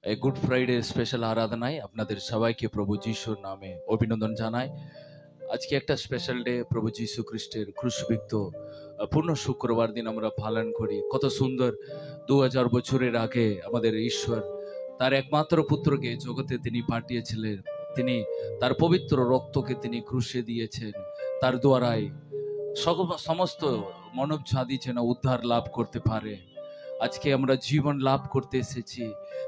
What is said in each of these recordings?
এই good Friday special আরাধনায় আপনাদের সবাইকে প্রভু যিশুর নামে অভিনন্দন জানাই। আজকে একটা স্পেশাল ডে, প্রভু যিশু খ্রিস্টের ক্রুশবিদ্ধ পূর্ণ শুক্রবার দিন আমরা পালন করি। কত সুন্দর, 2000 বছরের আগে আমাদের ঈশ্বর তার একমাত্র পুত্রকে জগতে তিনি পাঠিয়েছিলেন। তিনি তার পবিত্র রক্তকে তিনি ক্রুশে দিয়েছেন। তার দ্বারাই সমস্ত মানব জাতি যেন উদ্ধার লাভ করতে পারে। আজকে আমরা জীবন লাভ করতে এসেছি,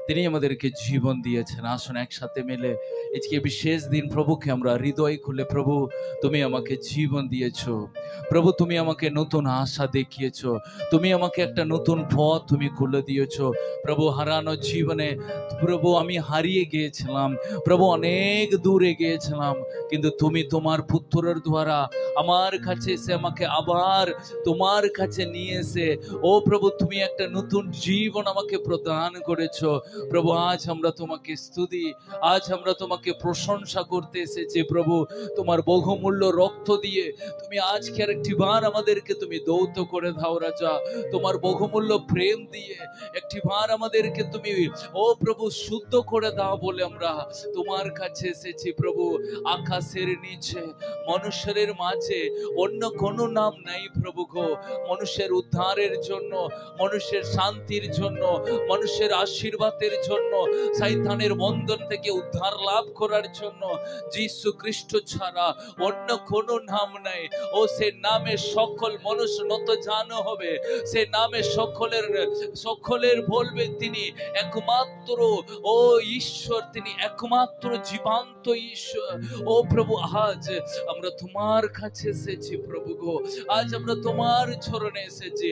তিনি আমাদেরকে জীবন দিয়েছেন। আসুন একসাথে মিলে আজকে বিশেষ দিন প্রভুকে আমরা হৃদয় খুলে, প্রভু তুমি আমাকে জীবন দিয়েছো, প্রভু তুমি আমাকে নতুন আশা দেখিয়েছো, তুমি আমাকে একটা নতুন পথ তুমি খুলে দিয়েছো। প্রভু হারানো জীবনে প্রভু আমি হারিয়ে গিয়েছিলাম, প্রভু অনেক দূরে গিয়েছিলাম, কিন্তু তুমি তোমার পুত্রের দ্বারা আমার কাছে এসে আমাকে আবার তোমার কাছে নিয়ে এসে, ও প্রভু তুমি একটা নতুন জীবন আমাকে প্রদান করেছো। প্রভু আজ আমরা তোমাকে স্তুতি, আজ আমরা তোমাকে প্রশংসা করতে এসেছি। প্রভু তোমার বহুমূল্য রক্ত দিয়ে তুমি আজকে আরেকটি বার আমাদেরকে তুমি দৌত করে দাও রাজা। তোমার বহুমূল্য প্রেম দিয়ে একটি বার আমাদেরকে তুমি ও প্রভু শুদ্ধ করে দাও বলে আমরা তোমার কাছে এসেছি। প্রভু আকাশের নিচে মানুষের মাঝে অন্য কোনো নাম নাই প্রভু গো, মানুষের উদ্ধারের জন্য, মানুষের শান্তির জন্য, মানুষের আশীর্বাদের জন্য, শয়তানের বন্ধন থেকে উদ্ধার লাভ করার জন্য যীশু খ্রিস্ট ছাড়া অন্য কোনো নাম নাই। ও সে নামে সকল মানুষ নত জানো হবে, সে নামে সকলের বলবে তিনি একমাত্র ও ঈশ্বর, তিনি একমাত্র জীবন্ত ঈশ্বর। ও প্রভু আজ আমরা তোমার কাছে এসেছি প্রভু গো, আজ আমরা তোমার চরণে এসেছি।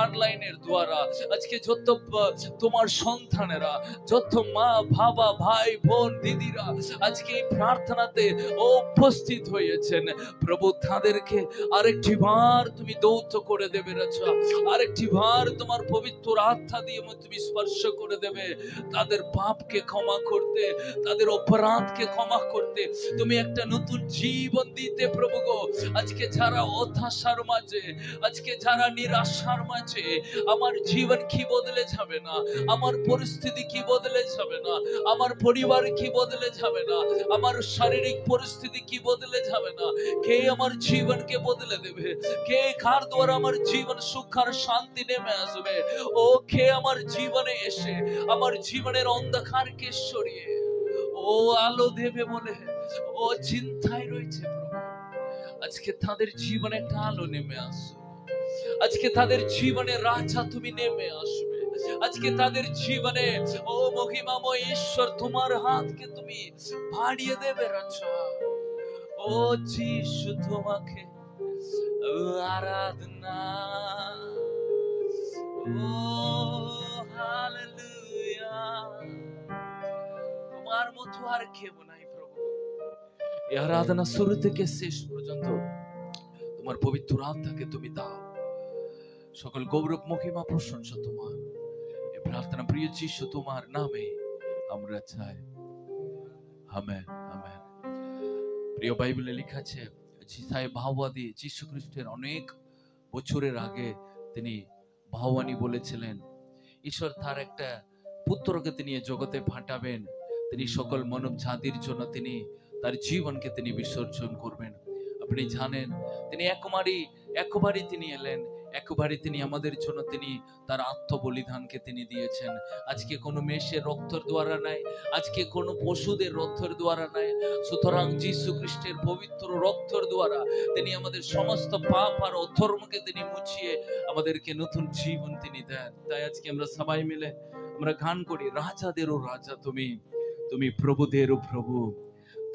অনলাইনের দ্বারা আজকে যত তোমার সন্তানেরা, যত মা বাবা ভাই বোন দিদিরা আজকে এই প্রার্থনাতে উপস্থিত হয়েছেন, প্রভু তাদেরকে আরেকটি বার তুমি দৌত করে দেবে রাজা, আরেকটি বার তোমার পবিত্র আত্মা দিয়ে তুমি স্পর্শ করে দেবে। তাদের পাপকে ক্ষমা করতে, তাদের অপরাধকে ক্ষমা করতে, তুমি একটা নতুন জীবন দিতে প্রভু গো। আজকে যারা হতাশার মাঝে, আজকে যারা নিরাশার মাঝে, আমার জীবন কি বদলে যাবে না, আমার পরিস্থিতি কি বদলে যাবে না, আমার পরিবার কি বদলে যাবে না, আমার শারীরিক পরিস্থিতি কি বদলে যাবে না, কে আমার জীবনকে বদলে দেবে? কে কার দ্বারা আমার জীবন সুখ আর শান্তি নেমে আসবে? ও কে আমার জীবনে এসে আমার জীবনের অন্ধকারকে সরিয়ে ও আলো দেবে বলে ও চিন্তায় রয়েছে প্রভু। আজকে তাদের জীবনে একটা আলো নেমে আসো, আজকে তাদের জীবনে রাজা তুমি নেমে আসবে, আজকে তাদের জীবনে ও মহিমাময় ঈশ্বর তোমার হাতকে তুমি বাড়িয়ে দেবে রাজা। ও যিশু তোমাকে আরাধনা, ও হালেলুয়া, তোমার মতো আর কেউ নাই প্রভু। এই আরাধনা শুরু থেকে শেষ পর্যন্ত তোমার পবিত্র আত্মাকে তুমি দাও। সকল গৌরব মহিমা প্রশংসা তোমার। এই প্রার্থনা প্রিয় যিশু তোমার নামে আমরা চাই, আমেন আমেন। প্রিয় বাইবেলে লেখা আছে, যিশায় ভাববাদী যিশু খ্রিস্টের অনেক বছরের আগে তিনি ভাববাণী বলেছিলেন, ঈশ্বর তার একটা পুত্রকে তিনি জগতে পাঠাবেন, তিনি সকল মানব জাতির জন্য তিনি তার জীবনকে তিনি বিসর্জন করবেন। আপনি জানেন তিনি একবারই তিনি এলেন, একবারই তিনি আমাদের জন্য তিনি তার আত্মবলিদানকে তিনি দিয়েছেন। আজকে কোনো মেষের রক্তের দ্বারা নাই, আজকে কোনো পশুদের রক্তের দ্বারা নাই, সুতরাং যীশু খ্রিস্টের পবিত্র রক্তের দ্বারা তিনি আমাদের সমস্ত পাপ আর অধর্মকে তিনি মুছিয়ে আমাদেরকে নতুন জীবন তিনি দেন। তাই আজকে আমরা সবাই মিলে আমরা গান করি, রাজাদেরও রাজা তুমি, তুমি প্রভুদেরও প্রভু,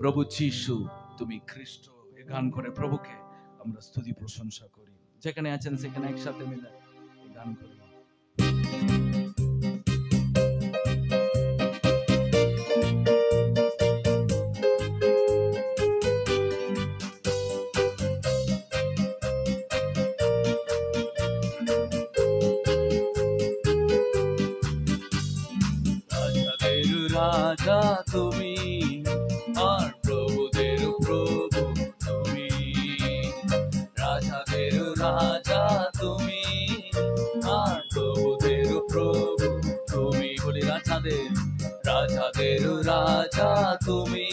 প্রভু যিশু তুমি খ্রিস্ট। এই গান করে প্রভুকে আমরা স্তুতি প্রশংসা করি। যেখানে আছেন সেখানে একসাথে মিলে গান করি। রাজা তুমি আর প্রভুদের প্রভু তুমি, রাজাদের রাজা তুমি আর প্রভুদের প্রভু তুমি। বলি রাজাদের রাজাদের রাজা তুমি,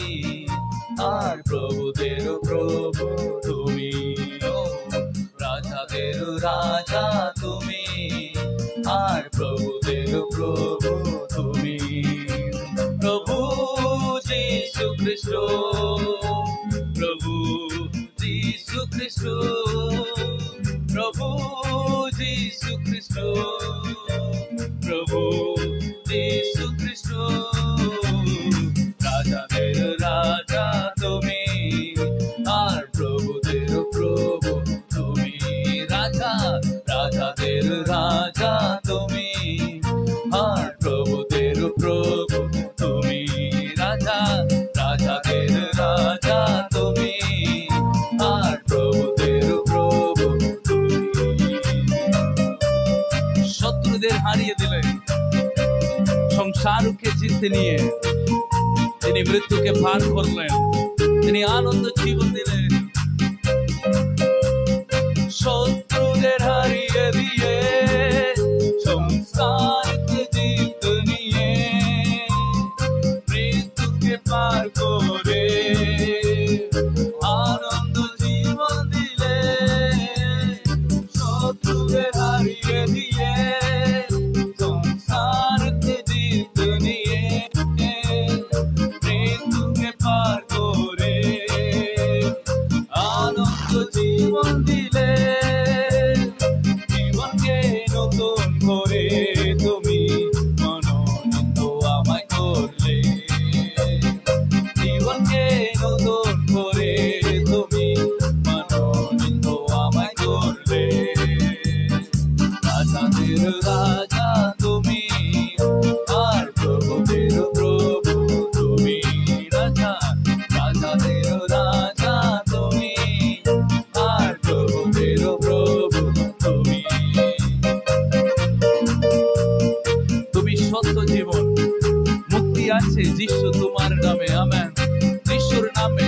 আর প্রভুদের প্রভু তুমি। রাজাদের রাজা তুমি, আর প্রভুদের প্রভু তুমি। প্রভু যীশু খ্রিস্ট, প্রভু যীশু খ্রিস্ট, প্রভু যীশু খ্রিস্ট, প্রভু যীশু খ্রিস্ট। রাজাদের রাজা তুমি, আর প্রভুদের প্রভু তুমি। রাজা রাজাদের রাজা তুমি, আর প্রভুদের প্রভু তুমি। রাজা রাজাদের রাজা তুমি, আর প্রভুদের প্রভু তুমি। শত্রুদের হারিয়ে দিলেন, সংসারকে জিতে নিয়ে তিনি মৃত্যুকে পার করলেন, তিনি আনন্দ জীবন দিলেন। শত্রুদের হারিয়ে দিয়ে সংসারকে জিতে নিয়ে মৃত্যুকে পার করে আনন্দ জীবন দিলে। শত্রুদের হারিয়ে দিয়ে সংসারকে জিতে নিয়ে মৃত্যুকে পার করে আনন্দ জীবন দিলে। জীবনকে নতুন করে তুমি মনোনীত আমায় করলে, জীবনকে নতুন করে তুমি মনোনীত আমায় করলে। রাজাদের রাজা তুমি, আর প্রভুদের প্রভু তুমি। রাজা রাজাদের রাজা তুমি, আর প্রভুদের প্রভু তুমি। তুমি সত্য জীবন, মুক্তি আছে যিশু তোমার নামে। আমেন। যিশুর নামে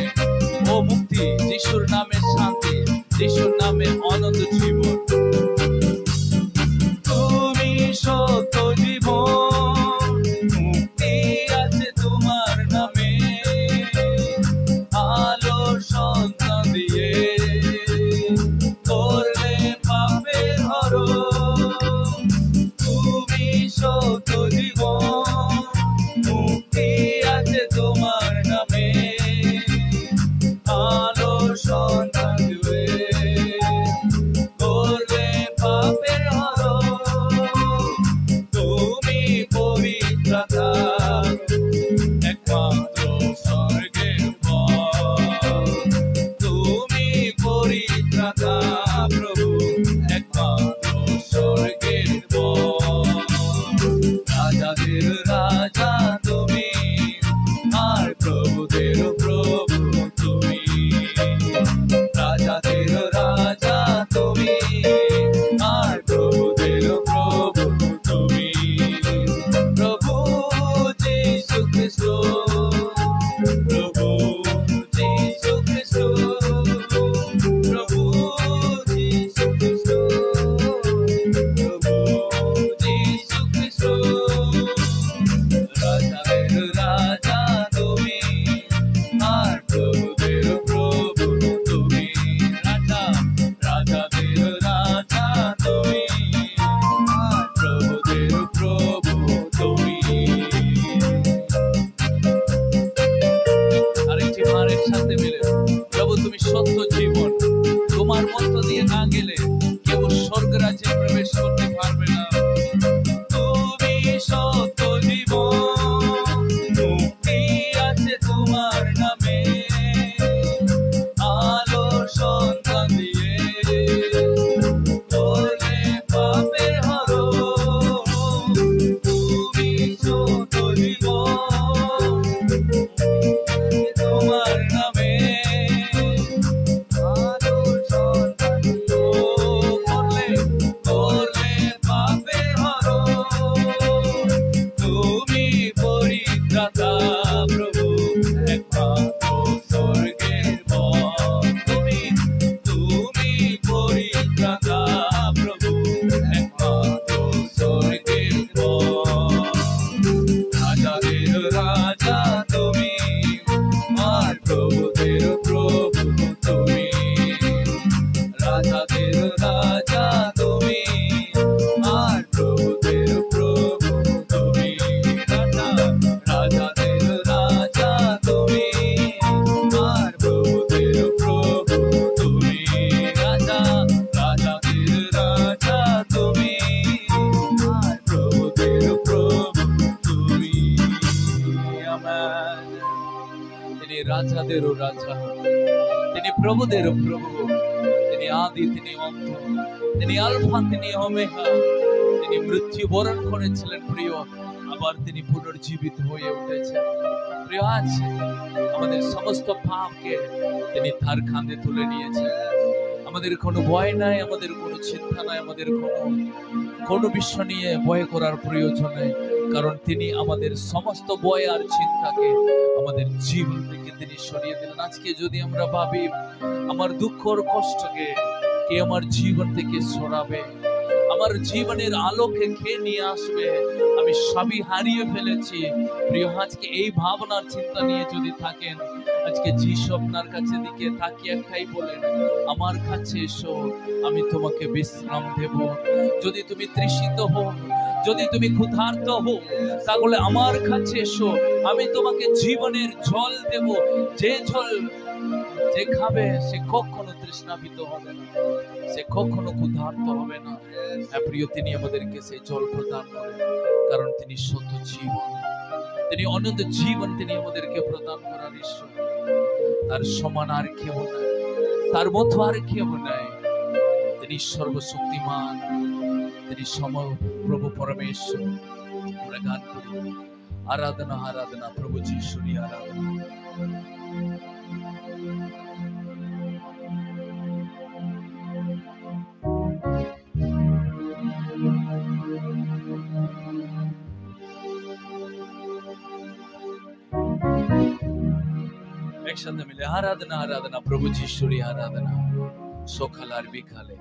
ও মুক্তি, যিশুর নামে শান্তি, যিশুর নামে আনন্দ জীবন। তুমি সত্য জীবন, মুক্তি আছে তোমার নামে। আলোর সন্তান দিয়ে করলে পাপের হরণ। তুমি সত্য জীবন, মুক্তি আছে তোমার নামে। রাজাদেরও রাজা, তিনি প্রভুদেরও প্রভু, তিনি আদি, তিনি অন্ত, তিনি আলফা, তিনি ওমেগা। তিনি মৃত্যু বরণ করেছিলেন প্রিয়, আবার তিনি পুনর্জীবিত হয়ে উঠেছেন প্রিয়। আজ আমাদের সমস্ত পাপকে তিনি তার কাঁধে তুলে নিয়েছেন। আমাদের কোনো ভয় নাই, আমাদের কোনো চিন্তা নাই, আমাদের কোনো বিষয় নিয়ে ভয় করার প্রয়োজন নেই, কারণ তিনি আমাদের সমস্ত ভয় আর চিন্তাকে আমাদের জীবন থেকে তিনি সরিয়ে দিলেন। আজকে যদি আমরা ভাবি আমার দুঃখ আর কষ্টকে কে আমার জীবন থেকে সরাবে, আমার জীবনের আলোকে কে নিয়ে আসবে, আমি সবই হারিয়ে ফেলেছি প্রিয়। আজকে এই ভাবনার চিন্তা নিয়ে যদি থাকেন, আজকে যিশু আপনার কাছে দিকে তাকিয়ে একটাই বলেন, আমার কাছে এসো, আমি তোমাকে বিশ্রাম দেব। যদি তুমি তৃষিত হও, যদি তুমি ক্ষুধার্ত হও, তাহলে আমার কাছে এসো, আমি তোমাকে জীবনের জল দেব। যে জল যে খাবে সে কখনো তৃষ্ণাভিত হবে না, সে কখনো ক্ষুধার্ত হবে না। প্রিয়, তিনি আমাদেরকে সেই জল প্রদান করেন, কারণ তিনি সত্য জীবন, তিনি অনন্ত জীবন তিনি আমাদেরকে প্রদান করার ঈশ্বর। তার সমান আর কেউ নাই, তার মতো আর কেউ নাই। তিনি সর্বশক্তিমান, তিনি প্রভু পরমেশ্বর। আমরা গান করি, আরাধনা আরাধনা প্রভু যিশুরই আরাধনা। একসাথে মিলে আরাধনা আরাধনা প্রভু যিশুরই আরাধনা, সকাল আর বিকালে।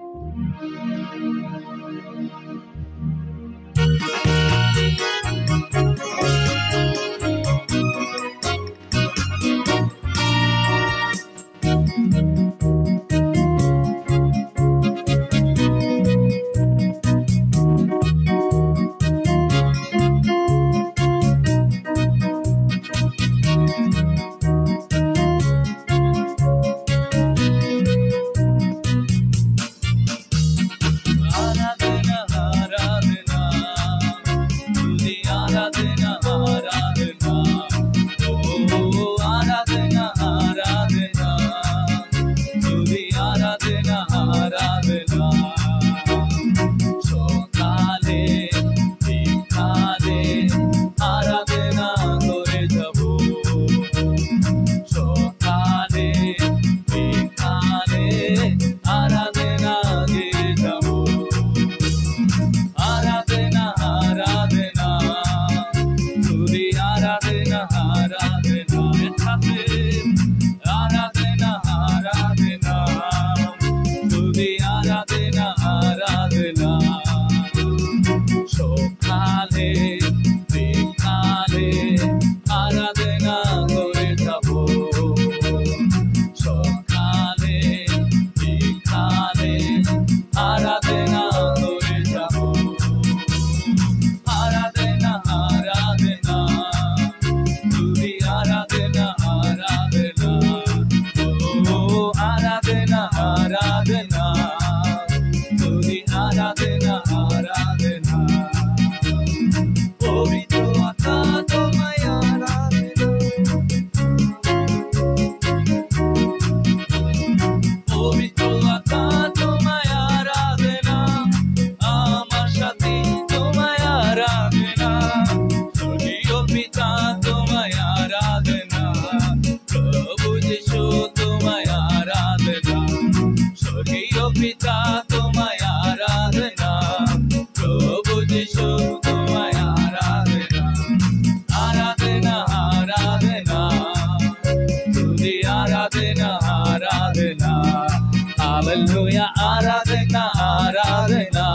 Hallelujah, आराधना आराधना,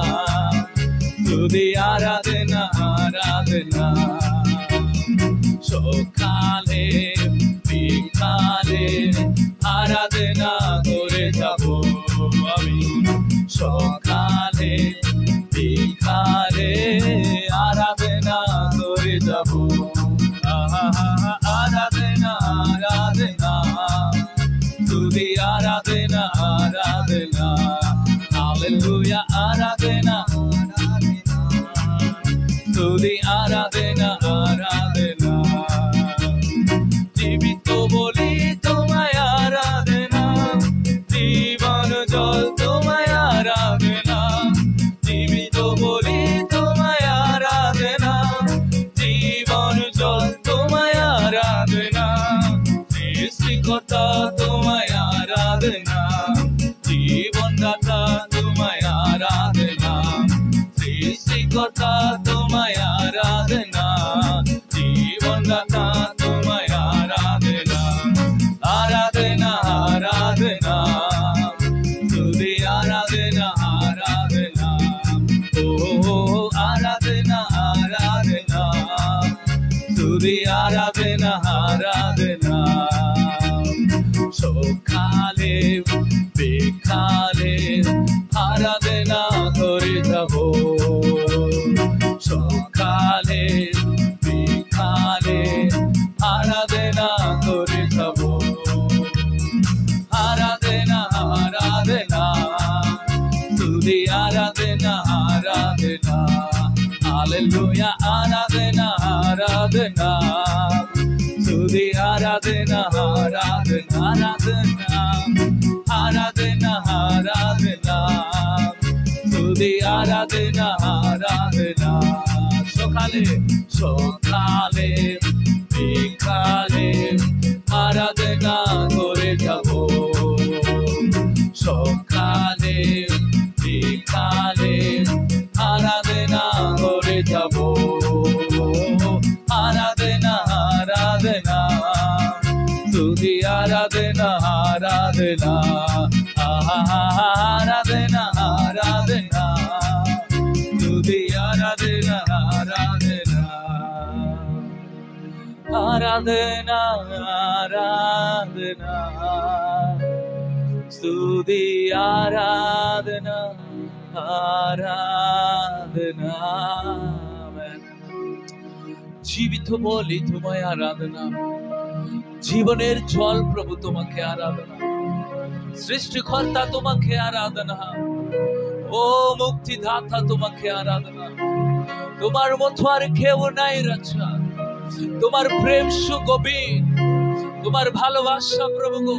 स्तुति आराधना आराधना, সকালে বিকালে আরাধনা করে যাব আমি, সকালে বিকালে আরাধনা করে যাব, আরাধনা আরাধনা, स्तुति आराधना आराधना, हालेलुया आराधना स्तुति आराधना आराधना, जीवित बोली তুদি আরাধনা আরাধনা সকালে বিকালে আরাধনা করে যাব সকালে বিকালে আরাধনা করে যাব আরাধনা আরাধনা তুদি আরাধনা আরাধনা হালেলুয়া আরাধনা আরাধনা তুদি আরাধনা আরাধনা আরাধনা আরাধনা আরাধনা তুদি আরাধনা আরাধনা সকালে সকালে বিকালে আরাধনা করে যাব সকালে বিকালে আরাধনা করে যাব আরাধনা আরাধনা তুদি আরাধনা আরাধনা আরাধনা আরাধনা তুদি আরাধনা আরাধনা আরাধনা আরাধনা স্তুতি আরাধনা আরাধনা জীবিত বলি তোমায় আরাধনা জীবনের জল প্রভু তোমাকে আরাধনা সৃষ্টিকর্তা তোমাকে আরাধনা ও মুক্তিদাতা তোমাকে আরাধনা তোমার মতো আর কেউ নাই রচনা তোমার প্রেম সুগভীর তোমার ভালোবাসা প্রভু গো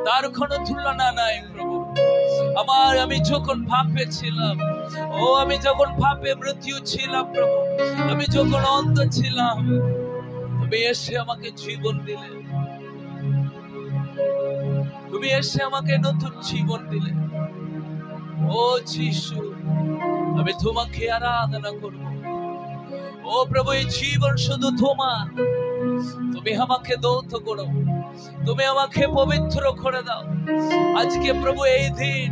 তার কোনো তুলনা নাই প্রভু আমি যখন পাপে ছিলাম আমি যখন পাপে মৃত্যু ছিলাম প্রভু আমি যখন অন্ধ ছিলাম তুমি এসে আমাকে জীবন দিলে তুমি এসে আমাকে নতুন জীবন দিলে ও যিশু আমি তোমাকে আরাধনা করব ও প্রভু এই জীবন শুধু তোমার তুমি আমাকে দৌত করো তুমি আমাকে পবিত্র করে দাও আজকে প্রভু এই দিন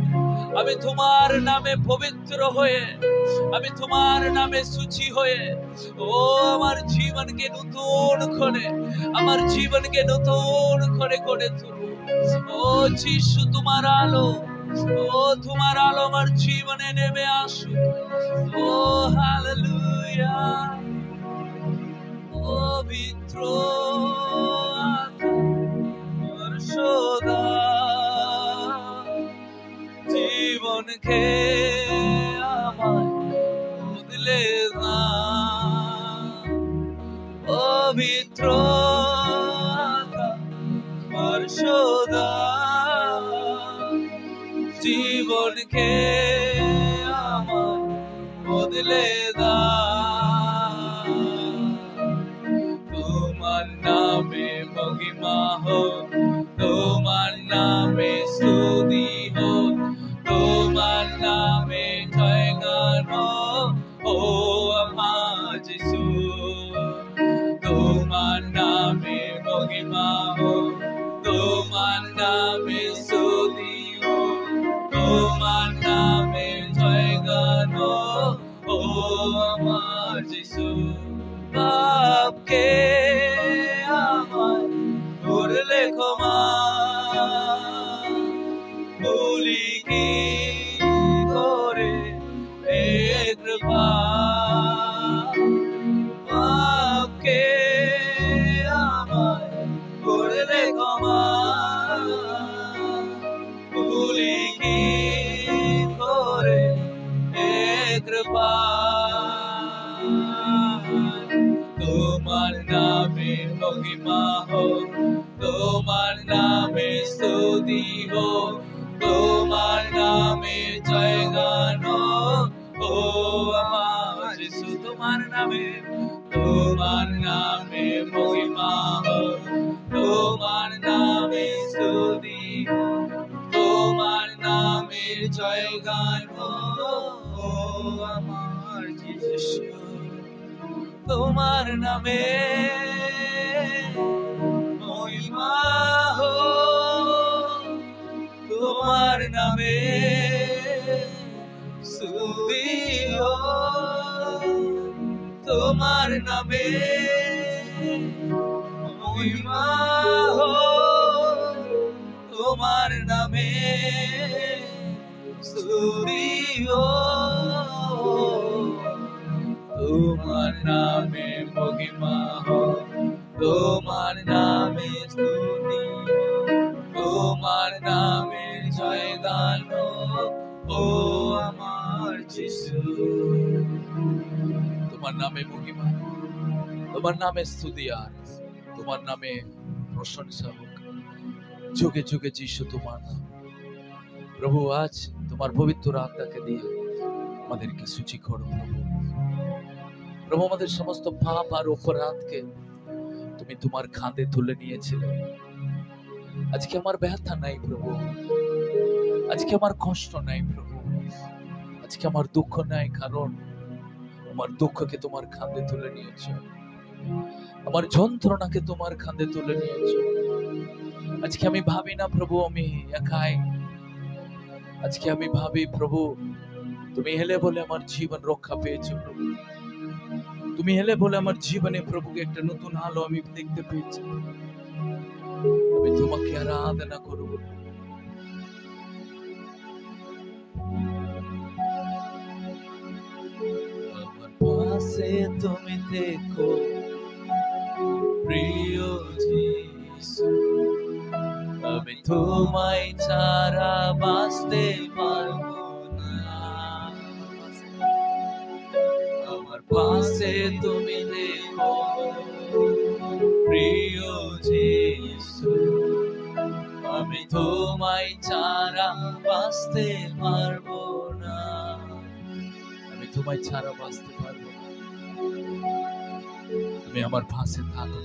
আমি তোমার নামে পবিত্র হয়ে আমি তোমার নামে সূচি হয়ে ও আমার জীবনকে নতুন করে আমার জীবনকে নতুন করে গড়ে তুলব ও যিশু তোমার আলো ও তোমার আলো আমার জীবনে নেমে আসুক ও হালেলুয়া পবিত্র সদা জীবনকে আমায় বদলে না পবিত্র সদা জীবনকে আমায় বদলে না তোমার নামে মহিমা হোক তোমার নামে স্তুতি হোক তোমার নামে জয়গান ও আমার যিশু তোমার নামে মহিমা হোক তোমার নামে স্তুতি হোক তোমার নামে জয়গান ও আমার যিশু পাপকে আমার করলে ক্ষমা ভুলি কি করে কৃপা পাপকে আমার করলে ক্ষমা ভুলি কি করে কৃপা তোমার নামে মহিমা হোক তোমার নামে স্তুতি হোক তোমার নামে জয়গান ও আমার যিশু তোমার নামে মহিমা হোক তোমার নামে স্তুতি তোমার নামে জয়গান ও আমার যিশু তোমার নামে মহিমা হোক তোমার নামে স্তুতি হোক তোমার নামে মহিমা হো তোমার নামে, স্তুতি হো তোমার নামে, মহিমা হো তোমার নামে, স্তুতি তোমার নামে, জয়গান ও আমার যিশু। তোমার নামে মহিমা, তোমার নামে স্তুতি, আর তোমার নামে প্রশংসা হোক যুগে যুগে। যিশু তোমার নাম। প্রভু আজ তোমার পবিত্র আত্মাকে দিয়ে আমাদেরকে সূচি করো প্রভু। প্রভু আমাদের সমস্ত পাপ আর অপরাধকে তুমি তোমার কাঁধে তুলে নিয়েছিলে। আজকে আমার ব্যথা নাই প্রভু, আজকে আমার কষ্ট নাই প্রভু, আজকে আমার দুঃখ নাই, কারণ আমার দুঃখকে তোমার কাঁধে তুলে নিয়েছো, আমার যন্ত্রণাকে তোমার কাঁধে তুলে নিয়েছো। আজকে আমি ভাবি না প্রভু আমি একাই, আজকে আমি ভাবি প্রভু তুমি হেলে বলে আমার জীবন রক্ষা পেয়েছো প্রভু। তুমি হেলে বলে আমার জীবনে প্রভুকে একটা নতুন আলো আমি দেখতে পেয়েছি। আমি তোমাকে আরাধনা করব। আমার পাশে তুমি দেখো প্রিয় যিশু, আমি তোমায় ছাড়া বাঁচতে পারবো না। আমার পাশে তুমি দেখো প্রিয় যিশু, আমি তোমায় ছাড়া বাঁচতে পারবো না। আমি তোমায় ছাড়া বাঁচতে পারবো না। তুমি আমার পাশে থাকো,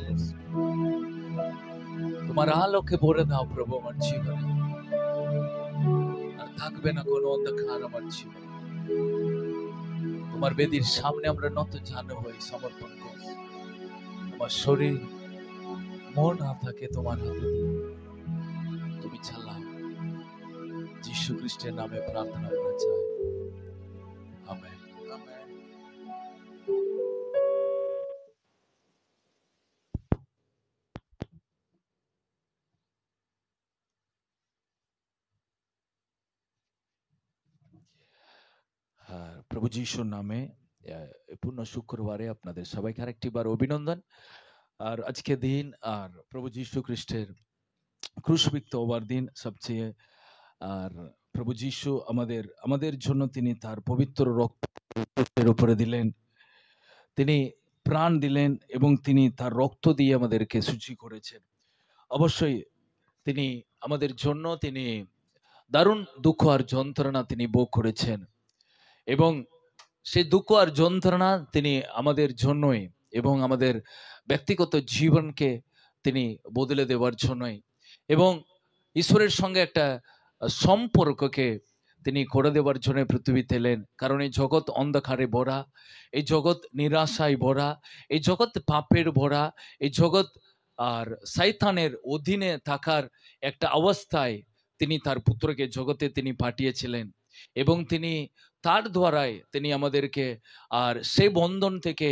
তোমার আলোকে ভরে দাও প্রভু আমার জীবনে, আর থাকবে না কোনো অন্ধকার আমার জীবনে। তোমার বেদির সামনে আমরা নত জানো হয়ে সমর্পণ করি। আমার শরীর মন আত্মাকে তোমার হাতে দিয়ে তুমি চালাও। যিশু খ্রিস্টের নামে প্রার্থনা করা চাই, আমেন। আমেন। প্রভু যিশুর নামে পূর্ণ শুক্রবারে আপনাদের সবাইকে আরেকটি বার অভিনন্দন। আর আজকে দিন আর প্রভু যিশু খ্রিস্টের ক্রুশবিদ্ধ হবার দিন সবচেয়ে। আর প্রভু যিশু আমাদের জন্য তিনি তার পবিত্র রক্তের উপরে দিলেন, তিনি প্রাণ দিলেন এবং তিনি তার রক্ত দিয়ে আমাদেরকে শুচি করেছেন। অবশ্যই তিনি আমাদের জন্য তিনি দারুণ দুঃখ আর যন্ত্রণা তিনি ভোগ করেছেন, এবং সেই দুঃখ আর যন্ত্রণা তিনি আমাদের জন্যই এবং আমাদের ব্যক্তিগত জীবনকে তিনি বদলে দেওয়ার জন্যই, এবং ঈশ্বরের সঙ্গে একটা সম্পর্ককে তিনি করে দেওয়ার জন্য পৃথিবীতে এলেন। কারণ এই জগৎ অন্ধকারে ভরা, এই জগৎ নিরাশায় ভরা, এই জগৎ পাপের ভরা, এই জগৎ আর শয়তানের অধীনে থাকার একটা অবস্থায় তিনি তার পুত্রকে জগতে তিনি পাঠিয়েছিলেন, এবং তিনি তার দ্বারাই তিনি আমাদেরকে আর সেই বন্ধন থেকে,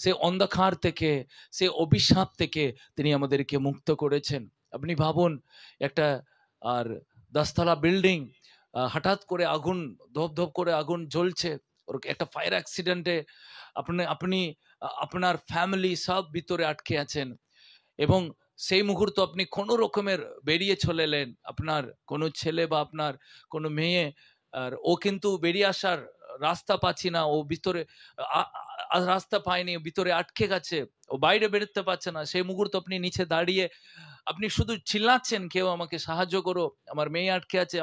সে অন্ধকার থেকে, সে অভিশাপ থেকে তিনি আমাদেরকে মুক্ত করেছেন। আপনি ভাবুন, একটা আর 10তলা বিল্ডিং, হঠাৎ করে আগুন, ধপ ধপ করে আগুন জ্বলছে, ওর একটা ফায়ার অ্যাক্সিডেন্টে আপনি আপনার ফ্যামিলি সব ভিতরে আটকে আছেন, এবং সেই মুহূর্তে আপনি কোনো রকমের বেরিয়ে চলে এলেন। আপনার কোনো ছেলে বা আপনার কোনো মেয়ে, আর ও কিন্তু বেরিয়ে আসার রাস্তা পাচ্ছি না, ও ভিতরে রাস্তা পায়নি, ভিতরে আটকে গেছে, ও বাইরে বেরোতে পারছে না। সেই মুহূর্তে আপনি নিচে দাঁড়িয়ে আপনি শুধু চিল্লাচ্ছেন, কেউ আমাকে সাহায্য করো, আমার মেয়ে আটকে আছে,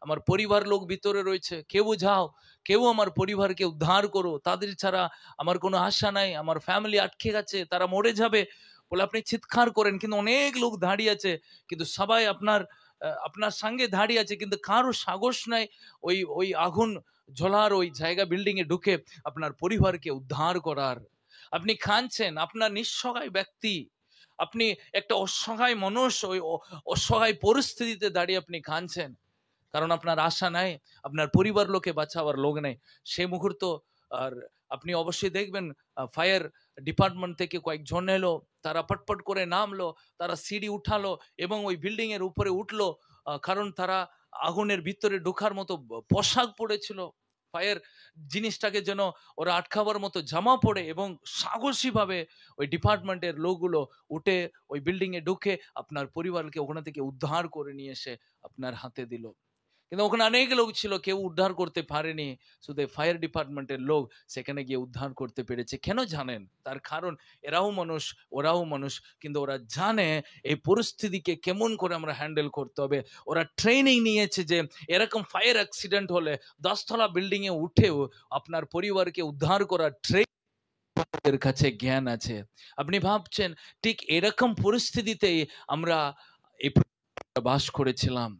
আমার পরিবার লোক ভিতরে রয়েছে, কেউ যাও, কেউ আমার পরিবারকে উদ্ধার করো, তাদের ছাড়া আমার কোনো আশা নাই, আমার ফ্যামিলি আটকে গেছে, তারা মরে যাবে বলে আপনি চিৎকার করেন। কিন্তু অনেক লোক দাঁড়িয়ে আছে, কিন্তু সবাই আপনার সঙ্গে দাঁড়িয়ে আছে, কিন্তু কারো সাহস নাই ওই আগুন জ্বলার ওই জায়গা বিল্ডিং এ ঢুকে আপনার পরিবারকে উদ্ধার করার। আপনি কাঁদছেন, আপনার নিঃসহায় ব্যক্তি, আপনি একটা অসহায় মানুষ, ওই অসহায় পরিস্থিতিতে দাঁড়িয়ে আপনি কাঁদছেন, কারণ আপনার আশা নাই, আপনার পরিবার লোকে বাঁচাবার লোক নেই। সেই মুহূর্ত আর আপনি অবশ্যই দেখবেন ফায়ার ডিপার্টমেন্ট থেকে কয়েকজন এলো, তারা পটপট করে নামলো, তারা সিঁড়ি উঠালো এবং ওই বিল্ডিং এর উপরে উঠলো, কারণ তারা আগুনের ভিতরে ঢোকার মতো পোশাক পরেছিল, ফায়ার জিনিসটাকে যেন ওরা আটকাবার মতো জামা পরে, এবং সাহসী ভাবে ওই ডিপার্টমেন্টের লোকগুলো উঠে ওই বিল্ডিং এ ঢুকে আপনার পরিবারকে ওখানে থেকে উদ্ধার করে নিয়ে এসে আপনার হাতে দিল। কিন্তু ওখানে অনেক লোক ছিল, কেউ উদ্ধার করতে পারেনি, শুধু ফায়ার ডিপার্টমেন্টের লোক সেখানে গিয়ে উদ্ধার করতে পেরেছে। কেন জানেন? তার কারণ এরাও মানুষ, ওরাও মানুষ, কিন্তু ওরা জানে এই পরিস্থিতিকে কেমন করে আমরা হ্যান্ডেল করতে হবে। ওরা ট্রেনিং নিয়েছে যে এরকম ফায়ার অ্যাক্সিডেন্ট হলে 10তলা বিল্ডিং এ উঠেও আপনার পরিবারকে উদ্ধার করার ট্রেন কাছে জ্ঞান আছে। আপনি ভাবছেন ঠিক এরকম পরিস্থিতিতেই আমরা এই বাস করেছিলাম,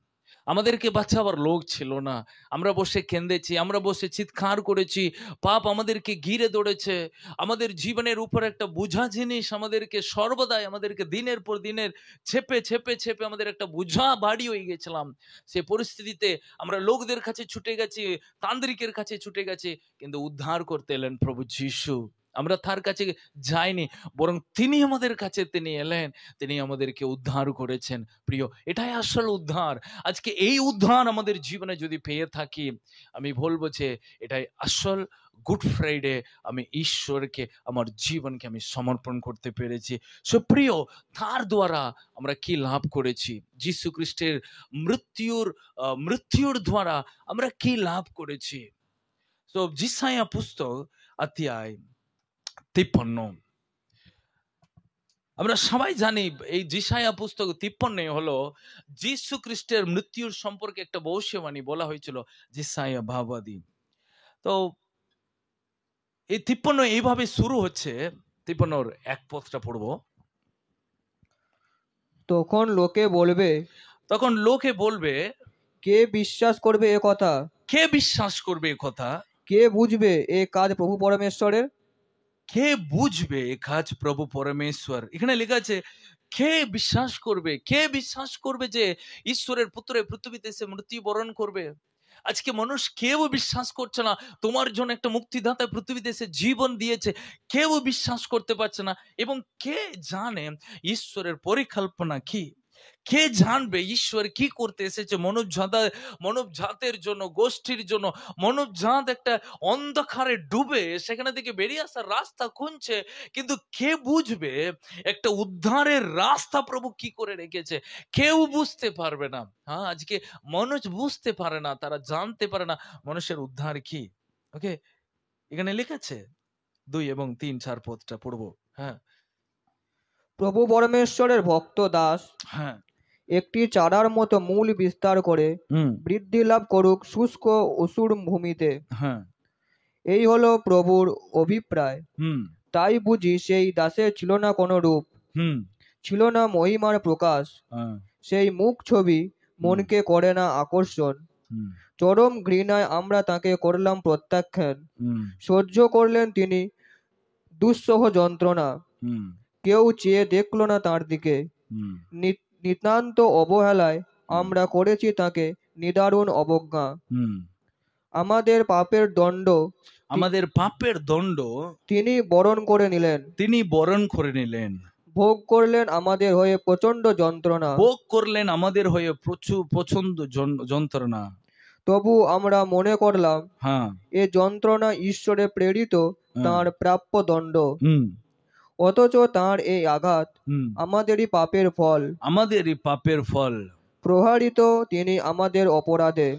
আমাদেরকে বাঁচাবার লোক ছিল না, আমরা বসে কেঁদেছি, আমরা বসে চিৎকার করেছি, পাপ আমাদেরকে ঘিরে ধরেছে, আমাদের জীবনের উপর একটা বোঝা জিনিস আমাদেরকে সর্বদাই, আমাদেরকে দিনের পর দিনের ছেপে ছেপে ছেপে আমাদের একটা বোঝা বাড়ি হয়ে গেছিলাম। সে পরিস্থিতিতে আমরা লোকদের কাছে ছুটে গেছি, তান্ত্রিকের কাছে ছুটে গেছি, কিন্তু উদ্ধার করতে এলেন প্রভু যীশু। আমরা তার কাছে যাইনি, বরং তিনি আমাদের কাছে তিনি এলেন, তিনি আমাদেরকে উদ্ধার করেছেন। প্রিয়, এটাই আসল উদ্ধার। আজকে এই উদ্ধার আমাদের জীবনে যদি পেয়ে থাকি, আমি বলবো যে এটাই আসল গুড ফ্রাইডে। আমি ঈশ্বরকে আমার জীবনকে আমি সমর্পণ করতে পেরেছি। সুপ্রিয়, তার দ্বারা আমরা কি লাভ করেছি? যীশু খ্রিস্টের মৃত্যুর দ্বারা আমরা কি লাভ করেছি? তো যিশায়া পুস্তক অধ্যায় 53, আমরা সবাই জানি এই যিশায়া পুস্তক 53 হলো যীশু খ্রিস্টের মৃত্যুর সম্পর্কে একটা ভবিষ্যবাণী বলা হয়েছিল, যিশায়া ভাবাদী। তো এই 53 এইভাবে শুরু হচ্ছে। 53 এক পদটা পড়বো। তখন লোকে বলবে, কে বিশ্বাস করবে এ কথা? কে বিশ্বাস করবে এ কথা? কে বুঝবে এ কাজ প্রভু পরমেশ্বরের? কে বুঝবে এ কাজ প্রভু পরমেশ্বর? এখানে লেখা আছে কে বিশ্বাস করবে, কে বিশ্বাস করবে যে ঈশ্বরের পুত্র পৃথিবীতে এসে মৃত্যুবরণ করবে। আজকে মানুষ কেউ বিশ্বাস করছে না তোমার জন্য একটা মুক্তিদাতা পৃথিবীতে এসে জীবন দিয়েছে, কেউ বিশ্বাস করতে পারছে না। এবং কে জানে ঈশ্বরের পরিকল্পনা কি? কে জানবে ঈশ্বর কি করতে এসেছে মানব জাতের জন্য, গোষ্ঠীর জন্য? মানব জাত একটা অন্ধকারে ডুবে সেখানে থেকে বেরিয়ে আসার রাস্তা খুঁজছে, কিন্তু কে বুঝবে একটা উদ্ধারের রাস্তা প্রভু কি করে রেখেছে? কেউ বুঝতে পারবে না। হ্যাঁ, আজকে মানুষ বুঝতে পারে না, তারা জানতে পারে না মানুষের উদ্ধার কি। ওকে, এখানে লেখাছে 2 এবং 3, 4 পদটা পড়বো। হ্যাঁ, প্রভু পরমেশ্বরের ভক্ত দাস হ্যাঁ, একটি চারার মতো মূল বিস্তার করে বৃদ্ধি লাভ করুক শুষ্ক অসুর ভূমিতে। হ্যাঁ, এই হলো প্রভুর অভিপ্রায়। তাই বুঝি সেই দাসের ছিল না কোনো রূপ, ছিল না মহিমার প্রকাশ, সেই মুখ ছবি মনকে করে না আকর্ষণ। চরম ঘৃণায় আমরা তাকে করলাম প্রত্যাখ্যান, সহ্য করলেন তিনি দুঃসহ যন্ত্রণা, কেউ চেয়ে দেখলো না তার দিকে। নিতান্ত অবহেলায় আমরা করেছি তাকে নিদারুণ অবজ্ঞা। আমাদের পাপের দণ্ড তিনি বরণ করে নিলেন, ভোগ করলেন আমাদের হয়ে প্রচন্ড যন্ত্রণা। তবু আমরা মনে করলাম এ যন্ত্রণা ঈশ্বরে প্রেরিত তাঁর প্রাপ্য দণ্ড। অথচ তাঁর এই আঘাত আমাদেরই পাপের ফল। প্রহারিত তিনি আমাদের অপরাধে।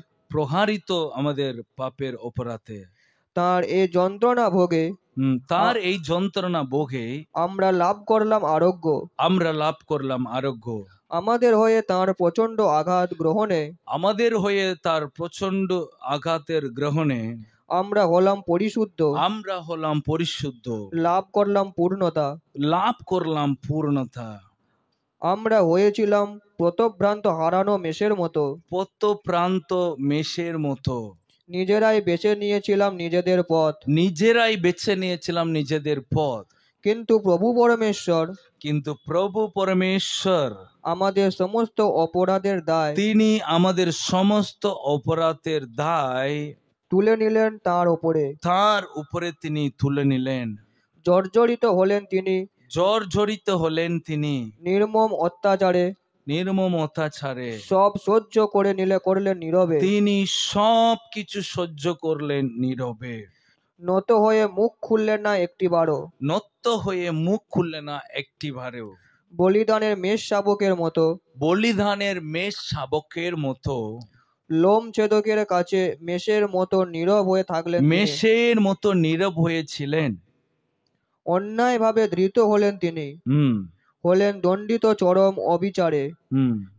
তাঁর এই যন্ত্রণা ভোগে আমরা লাভ করলাম আরোগ্য। আমাদের হয়ে তাঁর প্রচন্ড আঘাতের গ্রহণে আমরা হলাম পরিশুদ্ধ, লাভ করলাম পূর্ণতা। আমরা হয়েছিলাম পথভ্রান্ত হারানো মেষের মতো, নিজেরাই বেছে নিয়েছিলাম নিজেদের পথ। কিন্তু প্রভু পরমেশ্বর আমাদের সমস্ত অপরাধের দায় তুলে নিলেন তার ওপরে তিনি তুলে নিলেন। জর্জরিত হলেন তিনি জর্জরিত হলেন তিনি নির্মম অত্যাচারে সব সহ্য করলেন নীরবে। তিনি সব কিছু সহ্য করলেন নীরবে। নত হয়ে মুখ খুললেন না একটিবারেও। বলিদানের মেষ শাবকের মতো লোম ছেদকের কাছে মেষের মতো নীরব হয়েছিলেন। অন্যায়ভাবে ধৃত হলেন তিনি, হলেন দণ্ডিত চরম অবিচারে।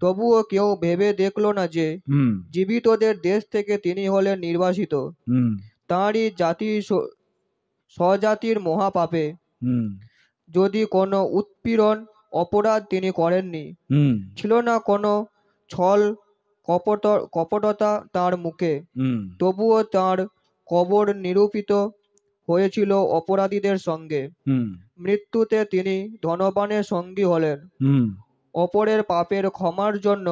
তবুও কেউ ভেবে দেখল না যে জীবিতদের দেশ থেকে তিনি হলেন নির্বাসিত। তাঁরই স্বজাতির মহাপাপে যদি কোনো উৎপীড়ন অপরাধ তিনি করেননি, ছিল না কোনো ছল কপটতা তার মুখে, তবুও তার কবর নিরূপিত হয়েছিল অপরাধীদের সঙ্গে। মৃত্যুতে তিনি ধনবানের সঙ্গী হলেন। অপরের পাপের ক্ষমার জন্য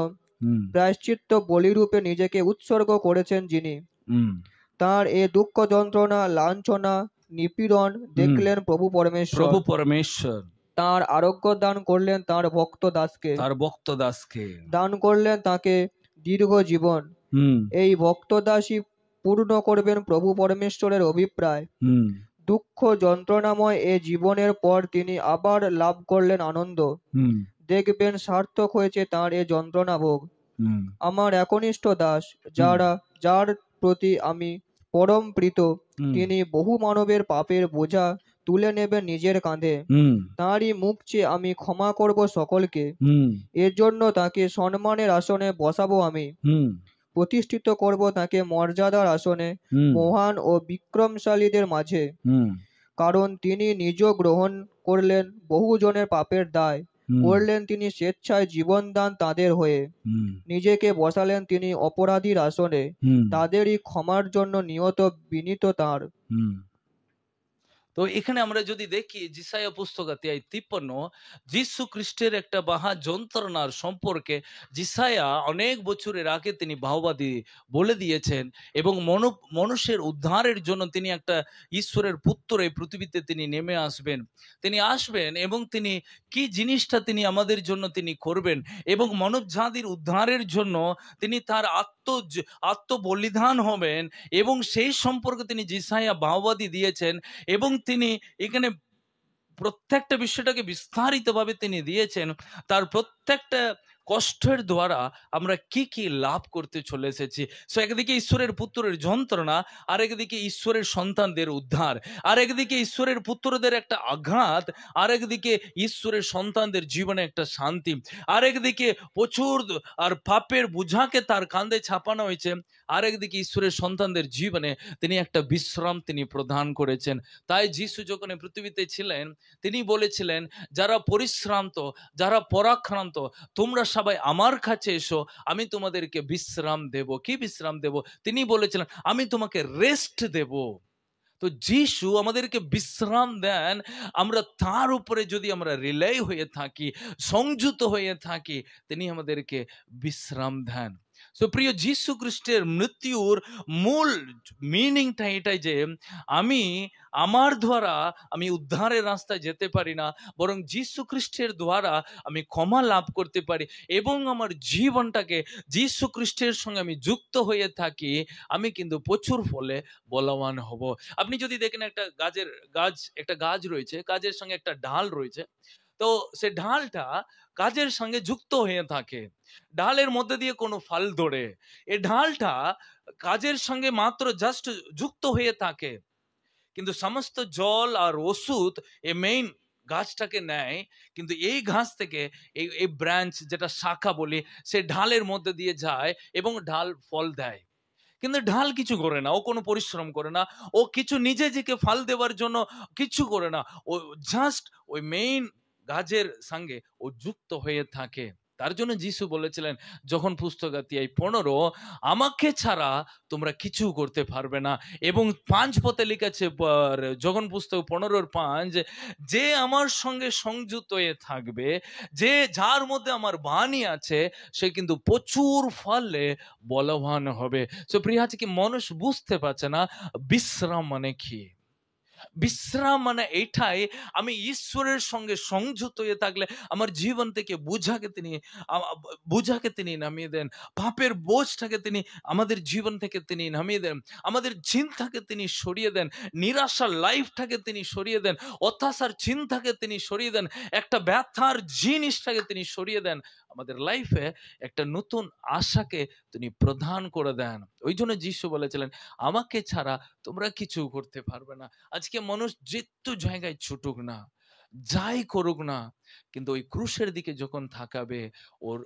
প্রায়শ্চিত্ত বলিরূপে নিজেকে উৎসর্গ করেছেন যিনি, তার এ দুঃখ যন্ত্রণা লাঞ্ছনা নিপীড়ন দেখলেন প্রভু পরমেশ্বর। তার আরোগ্য দান করলেন তার ভক্ত দাসকে, দান করলেন তাকে দীর্ঘ জীবন। এই ভক্ত দাসই পূর্ণ করবেন প্রভু পরমেশ্বরের অভিপ্রায়। দুঃখ যন্ত্রণাময় এ জীবনের পর তিনি আবার লাভ করলেন আনন্দ। দেখবেন সার্থক হয়েছে তার এ যন্ত্রণা ভোগ। আমার একনিষ্ঠ দাস যার প্রতি আমি পরম প্রীত, তিনি বহু মানবের পাপের বোঝা তুলে নেবেন নিজের কাঁধে। তাঁরই মুখ চেয়ে আমি ক্ষমা করব সকলকে। এর জন্য তাকে সম্মানের আসনে বসাবো আমি, প্রতিষ্ঠিত করব তাকে মর্যাদার আসনে মহান ও বিক্রমশালীদের মাঝে। কারণ তিনি নিজ গ্রহণ করলেন বহুজনের পাপের দায়, করলেন তিনি স্বেচ্ছায় জীবন দান তাদের হয়ে। নিজেকে বসালেন তিনি অপরাধীর আসনে, তাদেরই ক্ষমার জন্য নিয়ত বিনীত তাঁর। তো এখানে আমরা যদি দেখি যিশায়া পুস্তক 53, যীশু খ্রিস্টের একটা মহা যন্ত্রণার সম্পর্কে যিশায়া অনেক বছরের আগে তিনি ভাববাদী বলে দিয়েছেন, এবং মানুষের উদ্ধারের জন্য তিনি একটা ঈশ্বরের পুত্র এই পৃথিবীতে তিনি নেমে আসবেন। তিনি আসবেন এবং তিনি কি জিনিসটা তিনি আমাদের জন্য তিনি করবেন, এবং মানব জাতির উদ্ধারের জন্য তিনি তার আত্মবলিদান হবেন, এবং সেই সম্পর্কে তিনি যিশায়া ভাববাদী দিয়েছেন। এবং তিনি এখানে প্রত্যেকটা বিষয়টাকে বিস্তারিতভাবে তিনি দিয়েছেন। তার প্রত্যেকটা কষ্টের দ্বারা আমরা কি কি লাভ করতে চলে এসেছি। সো একদিকে ঈশ্বরের পুত্রের যন্ত্রণা, আর একদিকে ঈশ্বরের সন্তানদের উদ্ধার, আর একদিকে ঈশ্বরের পুত্রদের একটা আঘাত, আর একদিকে ঈশ্বরের সন্তানদের জীবনে একটা শান্তি, আর একদিকে প্রচুর আর পাপের বোঝাকে তার কাঁধে চাপানো হয়েছে, আর একদিকে ঈশ্বরের সন্তানদের জীবনে তিনি একটা বিশ্রাম তিনি প্রদান করেছেন। তাই যিশু যখন পৃথিবীতে ছিলেন তিনি বলেছিলেন, যারা পরিশ্রান্ত, যারা পরাক্রান্ত, তোমরা সবাই আমার কাছে এসো, আমি তোমাদেরকে বিশ্রাম দেব। কি বিশ্রাম দেব? তিনি বলেছিলেন, আমি তোমাকে রেস্ট দেব। তো যিশু আমাদেরকে বিশ্রাম দেন। আমরা তার উপরে যদি আমরা রিলাই হয়ে থাকি, সংযুক্ত হয়ে থাকি, তিনি আমাদেরকে বিশ্রাম দেন। সো প্রিয়, যীশু খ্রিস্টের মৃত্যুর মূল মিনিংটা এটাই যে আমার দ্বারা আমি উদ্ধারের রাস্তায় যেতে পারি না, বরং যীশু খ্রিস্টের দ্বারা আমি ক্ষমা লাভ করতে পারি, এবং আমার জীবনটাকে যীশু খ্রিস্টের সঙ্গে আমি যুক্ত হয়ে থাকি, আমি কিন্তু প্রচুর ফলে বলবান হব। আপনি যদি দেখেন একটা গাছ রয়েছে, গাছের সঙ্গে একটা ডাল রয়েছে। তো সে ডালটা গাছের সঙ্গে যুক্ত হয়ে থাকে, ডালের মধ্যে দিয়ে কোনো ফল ধরে, এই ডালটা গাছের সঙ্গে মাত্র জাস্ট যুক্ত হয়ে থাকে, কিন্তু সমস্ত জল আর ওষুধ এই মেইন গাছটাকে নেয়, কিন্তু এই গাছ থেকে এই ব্রাঞ্চ, যেটা শাখা বলি, সে ঢালের মধ্যে দিয়ে যায় এবং ঢাল ফল দেয়। কিন্তু ঢাল কিছু করে না, ও কোনো পরিশ্রম করে না, ও কিছু নিজেকে ফল দেওয়ার জন্য কিছু করে না, ও জাস্ট ওই মেইন গাছের সঙ্গে ও যুক্ত হয়ে থাকে। তার জন্য যিশু বলেছিলেন যখন পুস্তকাতিয়াই 15, আমাকে ছাড়া তোমরা কিছু করতে পারবে না। এবং 5 পথে লিখেছে, যখন পুস্তক 15:5, যে আমার সঙ্গে সংযুক্ত হয়ে থাকবে, যে যার মধ্যে আমার বাণী আছে, সে কিন্তু প্রচুর ফলে বলবান হবে। তো প্রিয়, আজকে মানুষ বুঝতে পারছে না বিশ্রাম মানে কি। বিশ্রাম মানে এটাই, আমি ঈশ্বরের সঙ্গে সংযুক্ত হয়ে থাকলে আমার জীবন থেকে বোঝাকে তিনি নামিয়ে দেন, পাপের বোঝটাকে তিনি আমাদের জীবন থেকে তিনি নামিয়ে দেন, আমাদের চিন্তাকে তিনি সরিয়ে দেন, নিরাশার লাইফটাকে তিনি সরিয়ে দেন, হতাশার চিন্তাকে তিনি সরিয়ে দেন, একটা ব্যথার জিনিসটাকে তিনি সরিয়ে দেন, আমাদের লাইফে একটা নতুন আশাকে তিনি প্রদান করে দেন। ওই জন্য যিশু বলেছিলেন, আমাকে ছাড়া তোমরা কিছু করতে পারবে না। আজকে মানুষ যেতো জায়গায় ছুটুক না, যাই করুক না, কিন্তু ওই ক্রুশের দিকে যখন তাকাবে,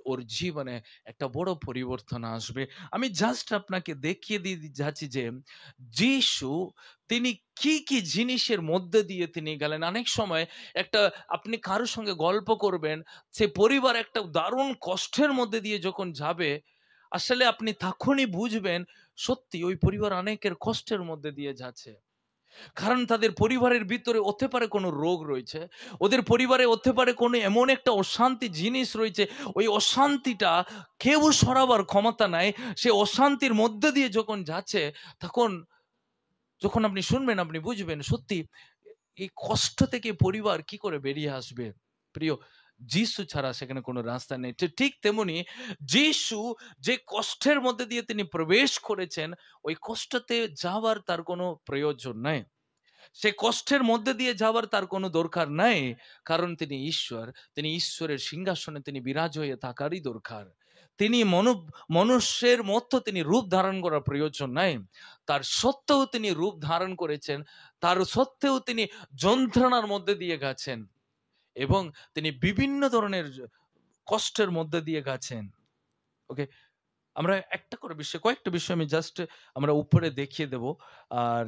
ওর জীবনে একটা বড় পরিবর্তন আসবে। আমি জাস্ট আপনাকে দেখিয়ে দিয়ে যাচ্ছি যে যিশু তিনি কি কি জিনিসের মধ্যে দিয়ে তিনি গেলেন। অনেক সময় একটা আপনি কারোর সঙ্গে গল্প করবেন, সে পরিবার একটা দারুণ কষ্টের মধ্যে দিয়ে যখন যাবে, আসলে আপনি তখনই বুঝবেন সত্যি ওই পরিবার অনেকের কষ্টের মধ্যে দিয়ে যাচ্ছে। কারণ তাদের পরিবারের ভিতরে হতে পারে কোনো রোগ রয়েছে, ওদের পরিবারে হতে পারে কোনো এমন একটা অশান্তি জিনিস রয়েছে, ওই অশান্তিটা কেউ সরাবার ক্ষমতা নাই। সে অশান্তির মধ্যে দিয়ে যখন যাচ্ছে, যখন আপনি শুনবেন, আপনি বুঝবেন সত্যি এই কষ্ট থেকে পরিবার কি করে বেরিয়ে আসবে। প্রিয়, যিশু ছাড়া সেখানে কোনো রাস্তা নেই। ঠিক তেমনি যিশু যে কষ্টের মধ্যে দিয়ে তিনি প্রবেশ করেছেন, ওই কষ্টতে যাওয়ার তার কোনো প্রয়োজন নাই, সে কষ্টের মধ্যে দিয়ে যাওয়ার তার কোনো দরকার নাই। কারণ তিনি ঈশ্বর, তিনি ঈশ্বরের সিংহাসনে তিনি বিরাজ হয়ে থাকারই দরকার। তিনি মনুষ্যের মতো তিনি রূপ ধারণ করার প্রয়োজন নাই। তার সত্ত্বেও তিনি রূপ ধারণ করেছেন, তার সত্ত্বেও তিনি যন্ত্রণার মধ্যে দিয়ে গেছেন, এবং তিনি বিভিন্ন ধরনের কষ্টের মধ্যে দিয়ে গেছেন। ওকে, আমরা একটা করে বিষয়, কয়েকটা বিষয় আমি জাস্ট আমরা উপরে দেখিয়ে দেব। আর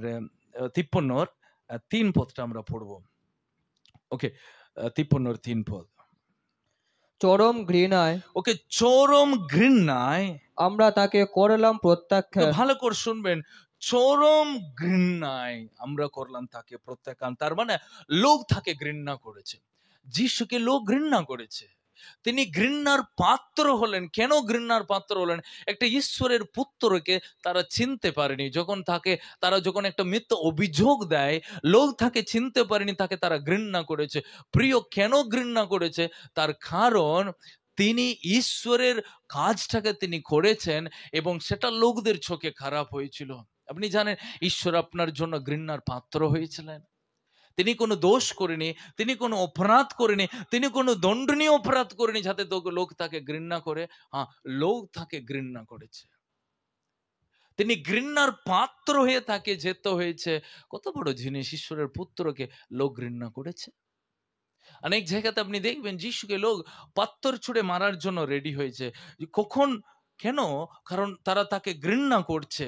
53 পদটা আমরা পড়ব। ওকে, 53 পদ। চরম ঘৃণায়, ওকে, চরম ঘৃণায় আমরা তাকে করলাম প্রত্যাখ্যান। ভালো করে শুনবেন, চরম ঘৃণায় আমরা করলাম তাকে প্রত্যাখ্যান। তার মানে লোক তাকে ঘৃণা করেছে, যিশুকে লোক ঘৃণা করেছে। তিনি ঘৃণার পাত্র হলেন। কেন ঘৃণার পাত্র হলেন? একটা ঈশ্বরের পুত্রকে তারা চিনতে পারেনি। তারা যখন একটা মিথ্যা অভিযোগ দেয়, লোক তাকে চিনতে পারেনি, তাকে তারা ঘৃণা করেছে। প্রিয়, কেন ঘৃণা করেছে? তার কারণ তিনি ঈশ্বরের কাজটাকে তিনি করেছেন এবং সেটা লোকদের চোখে খারাপ হয়েছিল। আপনি জানেন, ঈশ্বর আপনার জন্য ঘৃণার পাত্র হয়েছিলেন। তিনি কোনো দোষ করেনি, তিনি কোনো অপরাধ করেনি, তিনি কোনো দণ্ডনীয় অপরাধ করেনি যাতে লোক তাকে ঘৃণা করে। হ্যাঁ, লোক তাকে ঘৃণা করেছে, তিনি ঘৃণার পাত্র হয়ে তাকে যেতে হয়েছে। কত বড় জিনিস, ঈশ্বরের পুত্রকে লোক ঘৃণা করেছে। অনেক জায়গাতে আপনি দেখবেন যিশুকে লোক পাত্তর ছুঁড়ে মারার জন্য রেডি হয়েছে। কখন? কেন? কারণ তারা তাকে ঘৃণা করছে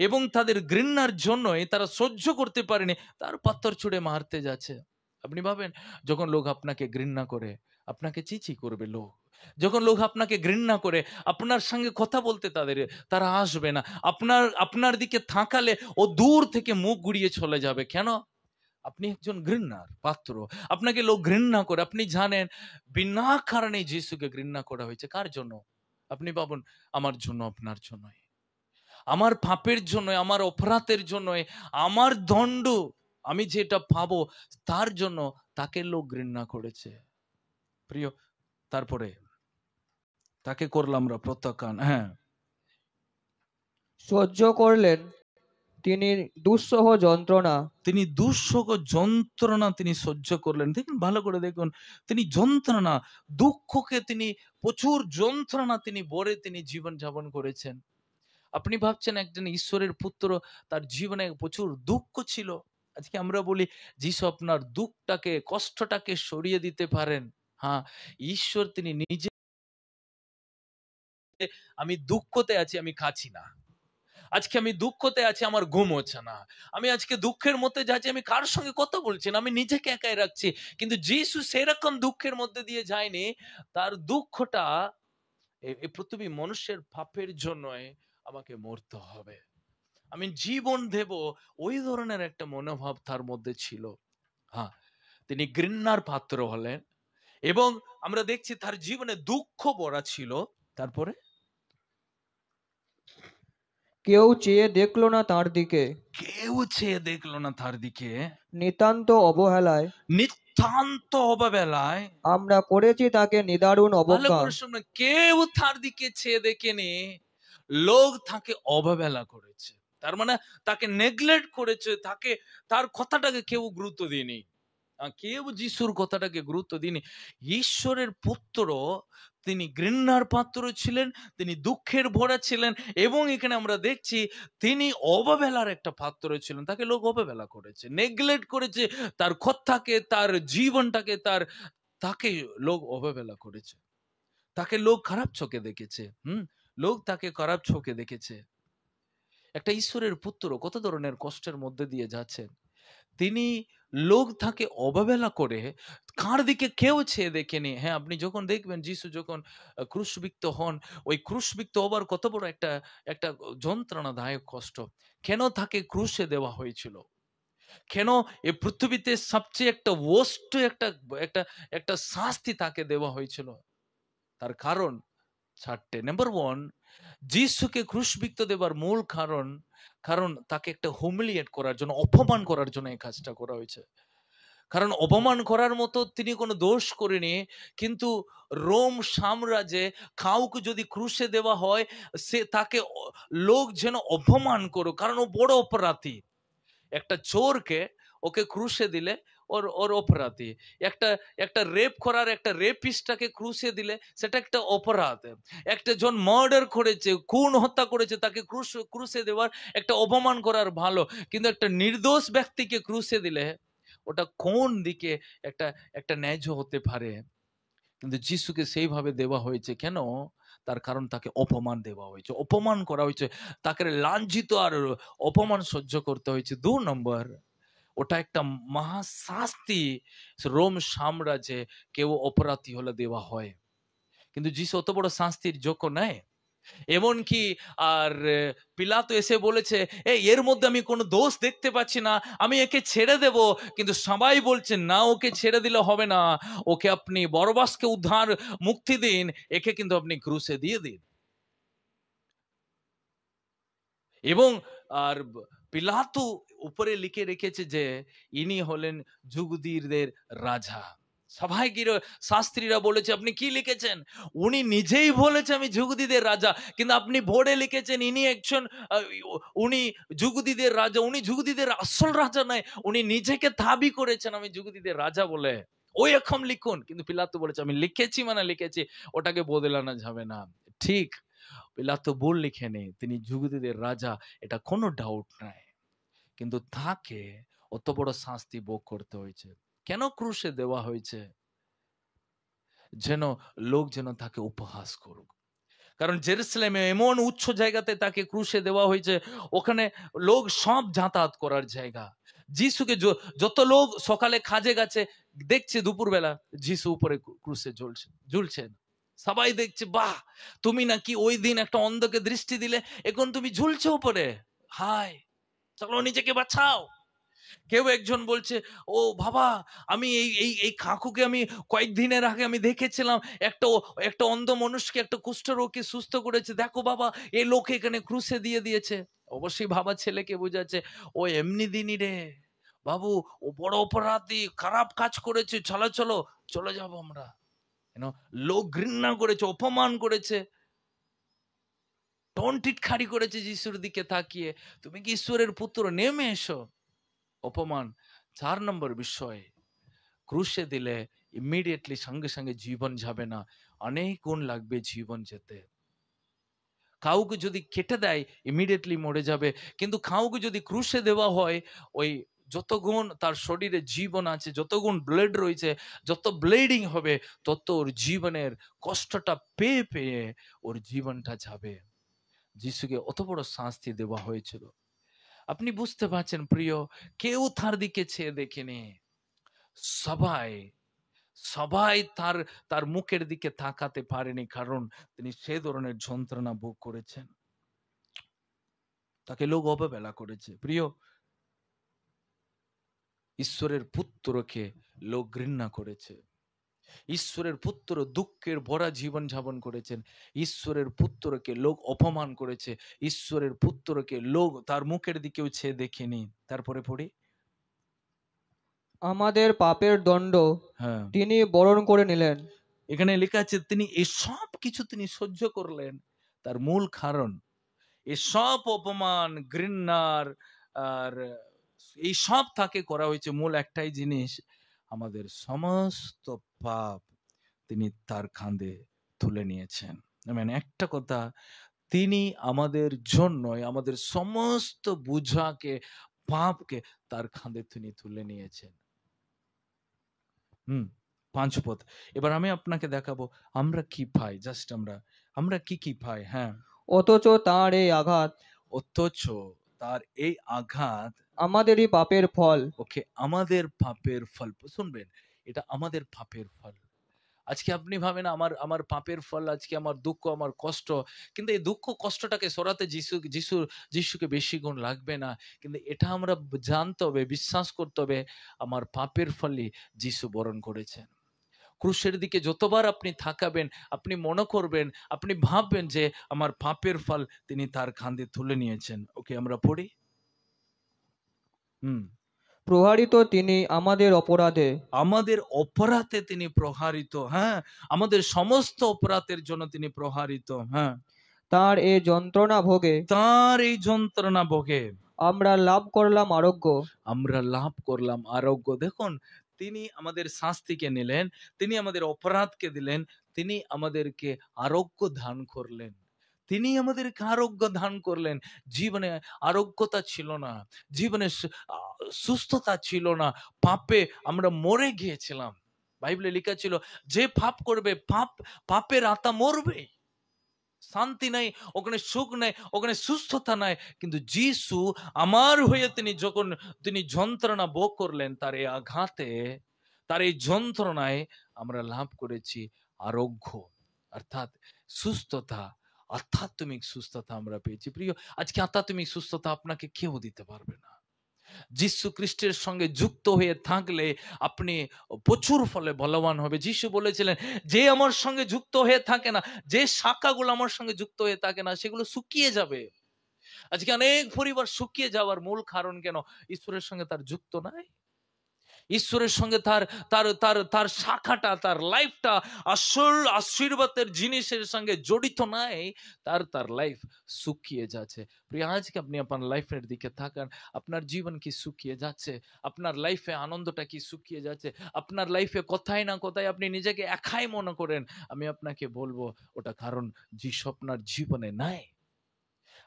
এবং তাদের ঘৃণার জন্যই তারা সহ্য করতে পারেনি, তার পাত্তর ছুঁড়ে মারতে যাচ্ছে। আপনি ভাবেন, যখন লোক আপনাকে ঘৃণা করে, আপনাকে চিচি করবে লোক। যখন লোক আপনাকে ঘৃণা করে, আপনার সঙ্গে কথা বলতে তারা আসবে না। আপনার দিকে তাকালে ও দূর থেকে মুখ ঘুরিয়ে চলে যাবে। কেন? আপনি একজন ঘৃণার পাত্র, আপনাকে লোক ঘৃণা করে। আপনি জানেন, বিনা কারণে যিশুকে ঘৃণা করা হয়েছে। কার জন্য? আপনি ভাবুন, আমার জন্য, আপনার জন্যই, আমার পাপের জন্য, আমার অপরাধের জন্য, আমার দণ্ড আমি যেটা পাবো তার জন্য তাকে লোক ঘৃণা করেছে। প্রিয়, তারপরে তাকে করলাম আমরা প্রত্যাখ্যান। হ্যাঁ, সহ্য করলেন তিনি দুঃসহ যন্ত্রণা, তিনি দুঃসহ যন্ত্রণা তিনি সহ্য করলেন। দেখুন, ভালো করে দেখুন, তিনি যন্ত্রণা, দুঃখকে তিনি প্রচুর যন্ত্রণা তিনি বরে তিনি জীবন যাপন করেছেন। আপনি ভাবছেন একজন ঈশ্বরের পুত্র, তার জীবনে প্রচুর দুঃখ ছিল। আজকে আমরা বলি যিশু আপনার দুঃখটাকে, কষ্টটাকে সরিয়ে দিতে পারেন। হ্যাঁ, ঈশ্বর তিনি নিজে, আমি দুঃখতে আছি, আমি খাচ্ছি না, আজকে আমি দুঃখতে আছি, আমার ঘুম হচ্ছে না, আমি আজকে দুঃখের মধ্যে যাচ্ছি, আমি কার সঙ্গে কথা বলছি না, আমি নিজেকে একাই রাখছি। কিন্তু যিশু সেরকম দুঃখের মধ্যে দিয়ে যায়নি। তার দুঃখটা এই পৃথিবী মানুষের পাপের জন্য আমাকে মরতে হবে, আমি জীবন দেব, ওই ধরনের একটা মনোভাব তার মধ্যে ছিল। হ্যাঁ, তিনি ঘৃণার পাত্র হলেন এবং আমরা দেখছি তার জীবনে দুঃখ ভরা ছিল। তারপরে কেউ চেয়ে দেখলো না তার দিকে, কেউ চেয়ে দেখলো না তার দিকে, নিতান্ত অবহেলায় নিতান্ত অবহেলায় আমরা করেছি তাকে নিদারুণ ভালো অবজ্ঞা। করে শুনুন, কেউ তার দিকে চেয়ে দেখেনি, লোক তাকে অবহেলা করেছে, তার মানে তাকে নেগলেক্ট করেছে, তাকে তার কথাটাকে কেউ গুরুত্ব দেয়নি, কেউ যিশুর কথাটাকে গুরুত্ব দিনি। ঈশ্বরের পুত্র তিনি ঘৃণার পাত্র ছিলেন, তিনি দুঃখের ভরা ছিলেন এবং এখানে আমরা দেখছি তিনি অবহেলার একটা পাত্র ছিলেন, তাকে লোক অবহেলা করেছে, নেগলেক্ট করেছে, তার কথাকে, তার জীবনটাকে, তাকে লোক অবহেলা করেছে, তাকে লোক খারাপ চোখে দেখেছে। লোক তাকে খারাপ চোখে দেখেছে। একটা ঈশ্বরের পুত্র কত ধরনের কষ্টের মধ্যে দিয়ে যাচ্ছেন, তিনি লোক তাকে অবহেলা করে কার দিকে কেউ চেয়ে দেখেনি। হ্যাঁ, আপনি যখন দেখবেন যিশু যখন ক্রুশবিদ্ধ হন, ওই ক্রুশবিদ্ধ হবার কত বড় একটা একটা যন্ত্রণাদায়ক কষ্ট। কেন তাকে ক্রুশে দেওয়া হয়েছিল, কেন এই পৃথিবীতে সবচেয়ে একটা ওয়ার্স্ট একটা একটা একটা শাস্তি তাকে দেওয়া হয়েছিল, তার কারণ চারটে। নাম্বার ওয়ান, যিশুকে ক্রুশবিদ্ধ দেবার মূল কারণ তাকে একটা হুমিলিয়েট করার জন্য, অপমান করার জন্য এই কাজটা করা হয়েছে। কারণ অপমান করার মতো তিনি কোনো দোষ করেনি, কিন্তু রোম সাম্রাজ্যে কাউকে যদি ক্রুশে দেওয়া হয়, সে তাকে লোক যেন অপমান করো, কারণ ও বড় অপরাধী। একটা চোরকে ওকে ক্রুশে দিলে ওর ওর অপরাধী, একটা একটা রেপ করার একটা রেপিস্টটাকে ক্রুশে দিলে সেটা একটা অপরাধ, একটা জন মার্ডার করেছে, খুন হত্যা করেছে, তাকে ক্রুশে দেওয়ার একটা অপমান করার ভালো, কিন্তু একটা নির্দোষ ব্যক্তিকে ক্রুশে দিলে ওটা কোন দিকে একটা একটা ন্যায্য হতে পারে? কিন্তু যিশুকে সেইভাবে দেওয়া হয়েছে কেন? তার কারণ তাকে অপমান দেওয়া হয়েছে, অপমান করা হয়েছে, তাকে লাঞ্ছিত আর অপমান সহ্য করতে হয়েছে। 2 নম্বর, ওটা একটা মহাশাস্তি রোম সাম্রাজ্যে কেউ অপরাধী হলে দেওয়া হয়, কিন্তু যিশু অত বড় শাস্তির যোগ্য নয়। এমনকি আর পিলাতো এসে বলেছে, এর মধ্যে আমি কোনো দোষ দেখতে পাচ্ছি না, আমি একে ছেড়ে দেব, কিন্তু সবাই বলছে না, ওকে ছেড়ে দিলে হবে না, ওকে আপনি বরবাসকে উদ্ধার মুক্তি দিন, একে কিন্তু আপনি ক্রুশে দিয়ে দিন। এবং আর পিলাতো উপরে লিখে রেখেছে যে ইনি হলেন যুগদীরদের রাজা। সবাই কি শাস্ত্রীরা বলেছে আপনি কি লিখেছেন, উনি নিজেই বলেছে আমি যুগদীদের রাজা, কিন্তু আপনি বোর্ডে লিখেছেন ইনি একজন উনি যুগদীদের রাজা, উনি যুগদীদের আসল রাজা নয়, উনি নিজেকে দাবি করেছেন আমি যুগদীদের রাজা বলে, ওই রকম লিখুন। কিন্তু পিলাতো বলেছে আমি লিখেছি মানে লিখেছি, ওটাকে বদলানো যাবে না। ঠিক, পিলাতো ভুল লিখে নেই, তিনি যুগদীদের রাজা, এটা কোনো ডাউট নাই, কিন্তু তাকে অত বড় শাস্তি ভোগ করতে হয়েছে কেন? ক্রুশে দেওয়া হয়েছে যেন লোক যেন তাকে উপহাস করুক। কারণ জেরুসালেমে এমন উচ্চ জায়গাতে তাকে ক্রুশে দেওয়া হয়েছে, ওখানে লোক সব যাতায়াত করার জায়গা। যিশুকে যত লোক সকালে কাজে গেছে দেখছে দুপুরবেলা যিশু উপরে ক্রুশে ঝুলছেন, সবাই দেখছে বাহ, তুমি নাকি ওই দিন একটা অন্ধকে দৃষ্টি দিলে, এখন তুমি ঝুলছো উপরে, হায় চলো নিজেকে বাঁচাও। কেউ একজন বলছে, ও বাবা, আমি এই এই এই কাকুকে আমি কয়েকদিনের আগে আমি দেখেছিলাম, একটা একটা অন্ধ মানুষকে, একটা কুষ্ঠরোগকে সুস্থ করেছে, দেখো বাবা এই লোক এখানে ক্রুশে দিয়ে দিয়েছে। অবশ্যই বাবা ছেলেকে বোঝাচ্ছে, ও এমনি দিনই রে বাবু, ও বড় অপরাধী, খারাপ কাজ করেছে, চলো চলো চলে যাবো আমরা। লোক ঘৃণা করেছে, অপমান করেছে, টনটিটখারি করেছে যিশুর দিকে তাকিয়ে, তুমি কি ঈশ্বরের পুত্র, নেমে এসো। অপমান। 4 নম্বর বিষয়, ক্রুশে দিলে ইমিডিয়েটলি সঙ্গে সঙ্গে জীবন যাবে না, অনেক গুণ লাগবে জীবন যেতে। কাউকে যদি কেটে দেয় ইমিডিয়েটলি মরে যাবে, কিন্তু কাউকে যদি ক্রুশে দেওয়া হয়, ওই যত গুণ তার শরীরে জীবন আছে, যত গুণ ব্লাড রয়েছে, যত ব্লিডিং হবে, তত ওর জীবনের কষ্টটা পেয়ে পেয়ে ওর জীবনটা যাবে। যিশুকে অত বড় শাস্তি দেওয়া হয়েছিল। আপনি বুঝতে পারছেন প্রিয়, কেউ তার দিকে চেয়ে দেখেনি, সবাই সবাই তার তার মুখের দিকে তাকাতে পারেনি, কারণ তিনি সে ধরনের যন্ত্রণা ভোগ করেছেন। তাকে লোক অবহেলা করেছে। প্রিয়, ঈশ্বরের পুত্রকে লোক ঘৃণা করেছে। ঈশ্বরের পুত্র দুঃখের ভরা জীবন যাপন করেছেন। ঈশ্বরের পুত্রকে লোক অপমান করেছে। ঈশ্বরের পুত্রকে লোক তার মুখের দিকেও চেয়ে দেখেনি। তারপরে পড়ি, আমাদের পাপের দণ্ড হ্যাঁ, তিনি বরণ করে নিলেন। এখানে লেখা আছে তিনি এই সব কিছু তিনি সহ্য করলেন। তার মূল কারণ, এই সব অপমান, ঘৃণার আর এই সব তাকে করা হয়েছে মূল একটাই জিনিস, আমাদের সমস্ত পাপ তিনি তার কাঁধে তুলে নিয়েছেন। মানে একটা কথা, তিনি আমাদের জন্যই আমাদের সমস্ত বোঝাকে, পাপকে তার কাঁধে তিনি তুলে নিয়েছেন। পাঁচ পথ। এবার আমি আপনাকে দেখাবো আমরা কি পাই, জাস্ট আমরা কি কি পাই। হ্যাঁ, অথচ তার এই আঘাত, অথচ তার এই আঘাত আমাদেরই পাপের ফল। ওকে, আমাদের পাপের ফল। শুনবেন, এটা আমাদের পাপের ফল। আজকে আপনি ভাবেন আমার আমার পাপের ফল, আজকে আমার দুঃখ, আমার কষ্ট, কিন্তু এই দুঃখ কষ্টটাকে সরাতে যিশুকে বেশি গুণ লাগবে না। কিন্তু এটা আমরা জানতে হবে, বিশ্বাস করতে হবে, আমার পাপের ফলই যিশু বরণ করেছেন। ক্রুশের দিকে যতবার আপনি থাকাবেন, আপনি মনে করবেন, আপনি ভাববেন যে আমার পাপের ফল তিনি তার কাঁধে তুলে নিয়েছেন। ওকে, আমরা পড়ি। প্রহারিত তিনি আমাদের অপরাধে, আমাদের অপরাধে তিনি প্রহারিত। হ্যাঁ, আমাদের সমস্ত অপরাধের জন্য তিনি প্রহারিত। হ্যাঁ, তার এই যন্ত্রণা ভোগে, তার এই যন্ত্রণা ভোগে আমরা লাভ করলাম আরোগ্য। আমরা লাভ করলাম আরোগ্য। দেখুন, তিনি আমাদের শাস্তিকে নিলেন, তিনি আমাদের অপরাধকে দিলেন, তিনি আমাদেরকে আরোগ্য দান করলেন। তিনি আমাদেরকে আরোগ্য দান করলেন। জীবনে আরোগ্যতা ছিল না, জীবনে সুস্থতা ছিল না, পাপে আমরা মরে গিয়েছিলাম। বাইবেলে লেখা ছিল, যে পাপ করবে পাপের আত্মা মরবে। শান্তি নাই ওখানে, সুখ নাই ওখানে, সুস্থতা নাই। কিন্তু যিশু আমার হয়ে তিনি যন্ত্রণা ভোগ করলেন, তার এই আঘাতে, তার এই যন্ত্রণায় আমরা লাভ করেছি আরোগ্য, অর্থাৎ সুস্থতা, আধ্যাত্মিক সুস্থতা আমরা পেয়েছি। প্রিয়, আজকে আধ্যাত্মিক সুস্থতা আপনাকে কেউ দিতে পারবে না। যিশু খ্রিস্টের সঙ্গে যুক্ত হয়ে থাকলে আপনি প্রচুর ফলে বলবান হবে। যিশু বলেছিলেন, যে আমার সঙ্গে যুক্ত হয়ে থাকে না, যে শাখাগুলো আমার সঙ্গে যুক্ত হয়ে থাকে না, সেগুলো শুকিয়ে যাবে। আজকে অনেক পরিবার শুকিয়ে যাওয়ার মূল কারণ কেন? ঈশ্বরের সঙ্গে তার যুক্ত নাই। ঈশ্বরের সঙ্গে তার তার তার তার শাখাটা, তার লাইফটা আসল আশীর্বাদের জিনিসের সঙ্গে জড়িত নাই, তার লাইফ শুকিয়ে যাচ্ছে। প্রিয়, আজকে আপনি আপনার লাইফের দিকে তাকান, আপনার জীবন কি শুকিয়ে যাচ্ছে? আপনার লাইফে আনন্দটা কি শুকিয়ে যাচ্ছে? আপনার লাইফে কোথায় না কোথায় আপনি নিজেকে একাই মনে করেন? আমি আপনাকে বলবো, ওটা কারণ যিশু আপনার জীবনে নাই।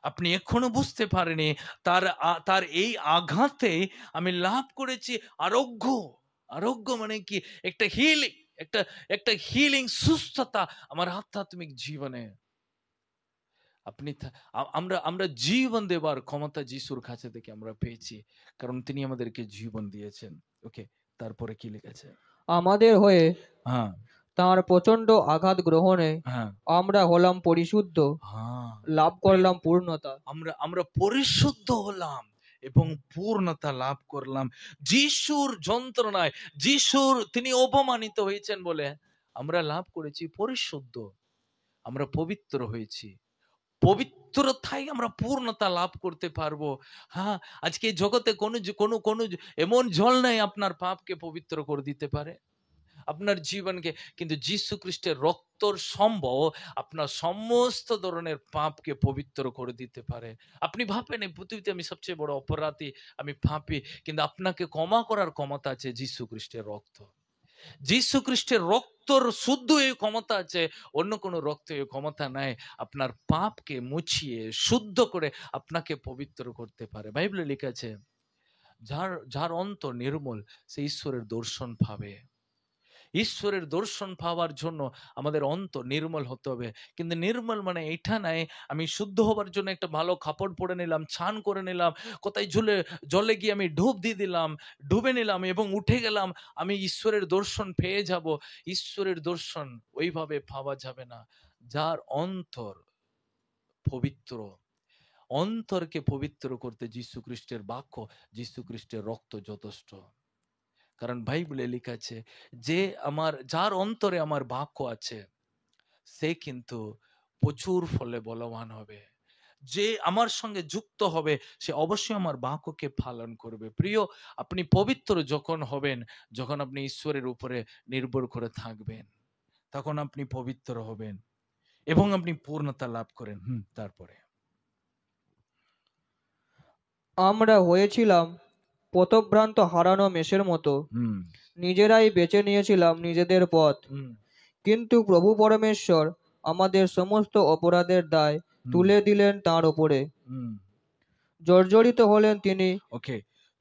আপনি এখনো বুঝতে পারেনি, তার এই আঘাতে আমি লাভ করেছি আরোগ্য। আরোগ্য মানে কি? একটা হিলিং, একটা হিলিং, সুস্থতা আমার আধ্যাত্মিক জীবনে। আপনি আমরা আমরা জীবন দেবার ক্ষমতা যিশুর কাছে থেকে আমরা পেয়েছি, কারণ তিনি আমাদেরকে জীবন দিয়েছেন। ওকে, তারপরে কি লিখেছে? আমাদের হয়ে হ্যাঁ, তার প্রচন্ড আঘাত গ্রহণে হ্যাঁ, আমরা হলাম পরিশুদ্ধ, হ্যাঁ, লাভ করলাম পূর্ণতা। আমরা পরিশুদ্ধ হলাম এবং পূর্ণতা লাভ করলাম। যিশুর যন্ত্রণায়, তিনি অপমানিত হয়েছেন বলে আমরা লাভ করেছি পরিশুদ্ধ, আমরা পবিত্র হয়েছি। পবিত্রতাই আমরা পূর্ণতা লাভ করতে পারবো। হ্যাঁ, আজকে জগতে কোনো এমন জল নাই আপনার পাপকে পবিত্র করে দিতে পারে, আপনার জীবনকে। কিন্তু যীশু খ্রিস্টের রক্তর সম্ভব আপনার সমস্ত ধরনের পাপকে পবিত্র করে দিতে পারে। আপনি ভাবেন এই পৃথিবীতে আমি সবচেয়ে বড় অপরাধী, আমি পাপী, কিন্তু আপনাকে ক্ষমা করার ক্ষমতা আছে যীশু খ্রিস্টের রক্ত। যীশু খ্রিস্টের রক্তর শুদ্ধ এই ক্ষমতা আছে, অন্য কোনো রক্ত এই ক্ষমতা নাই। আপনার পাপকে মুছিয়ে শুদ্ধ করে আপনাকে পবিত্র করতে পারে। বাইবেলে লেখা আছে, যার অন্তর নির্মল সে ঈশ্বরের দর্শন পাবে। ঈশ্বরের দর্শন পাওয়ার জন্য আমাদের অন্তর নির্মল হতে হবে। কিন্তু নির্মল মানে এটা নাই আমি শুদ্ধ হবার জন্য একটা ভালো কাপড় পরে নিলাম, স্নান করে নিলাম, কোথায় জলে গিয়ে আমি ডুব দিয়ে দিলাম, ডুবে নিলাম এবং উঠে গেলাম, আমি ঈশ্বরের দর্শন পেয়ে যাব। ঈশ্বরের দর্শন ওইভাবে পাওয়া যাবে না। যার অন্তর পবিত্র, অন্তরকে পবিত্র করতে যীশু খ্রিস্টের বাক্য, যীশু খ্রিস্টের রক্ত যথেষ্ট। কারণ বাইবেলে লেখা আছে যে যার অন্তরে আমার বাক্য আছে সে কিন্তু প্রচুর ফলে বলবান হবে। যে আমার সঙ্গে যুক্ত হবে সে অবশ্যই আমার বাক্যকে পালন করবে। প্রিয়, আপনি পবিত্র যখন হবেন, যখন আপনি ঈশ্বরের উপরে নির্ভর করে থাকবেন, তখন আপনি পবিত্র হবেন এবং আপনি পূর্ণতা লাভ করেন। তারপরে আমরা হয়েছিলাম পথভ্রান্ত হারানো মেষের মতো, নিজেরাই বেছে নিয়েছিলাম নিজেদের পথ। কিন্তু প্রভু পরমেশ্বর আমাদের সমস্ত অপরাধের দায় তুলে দিলেন তাঁর ওপরে। জর্জরিত হলেন তিনি। ওকে,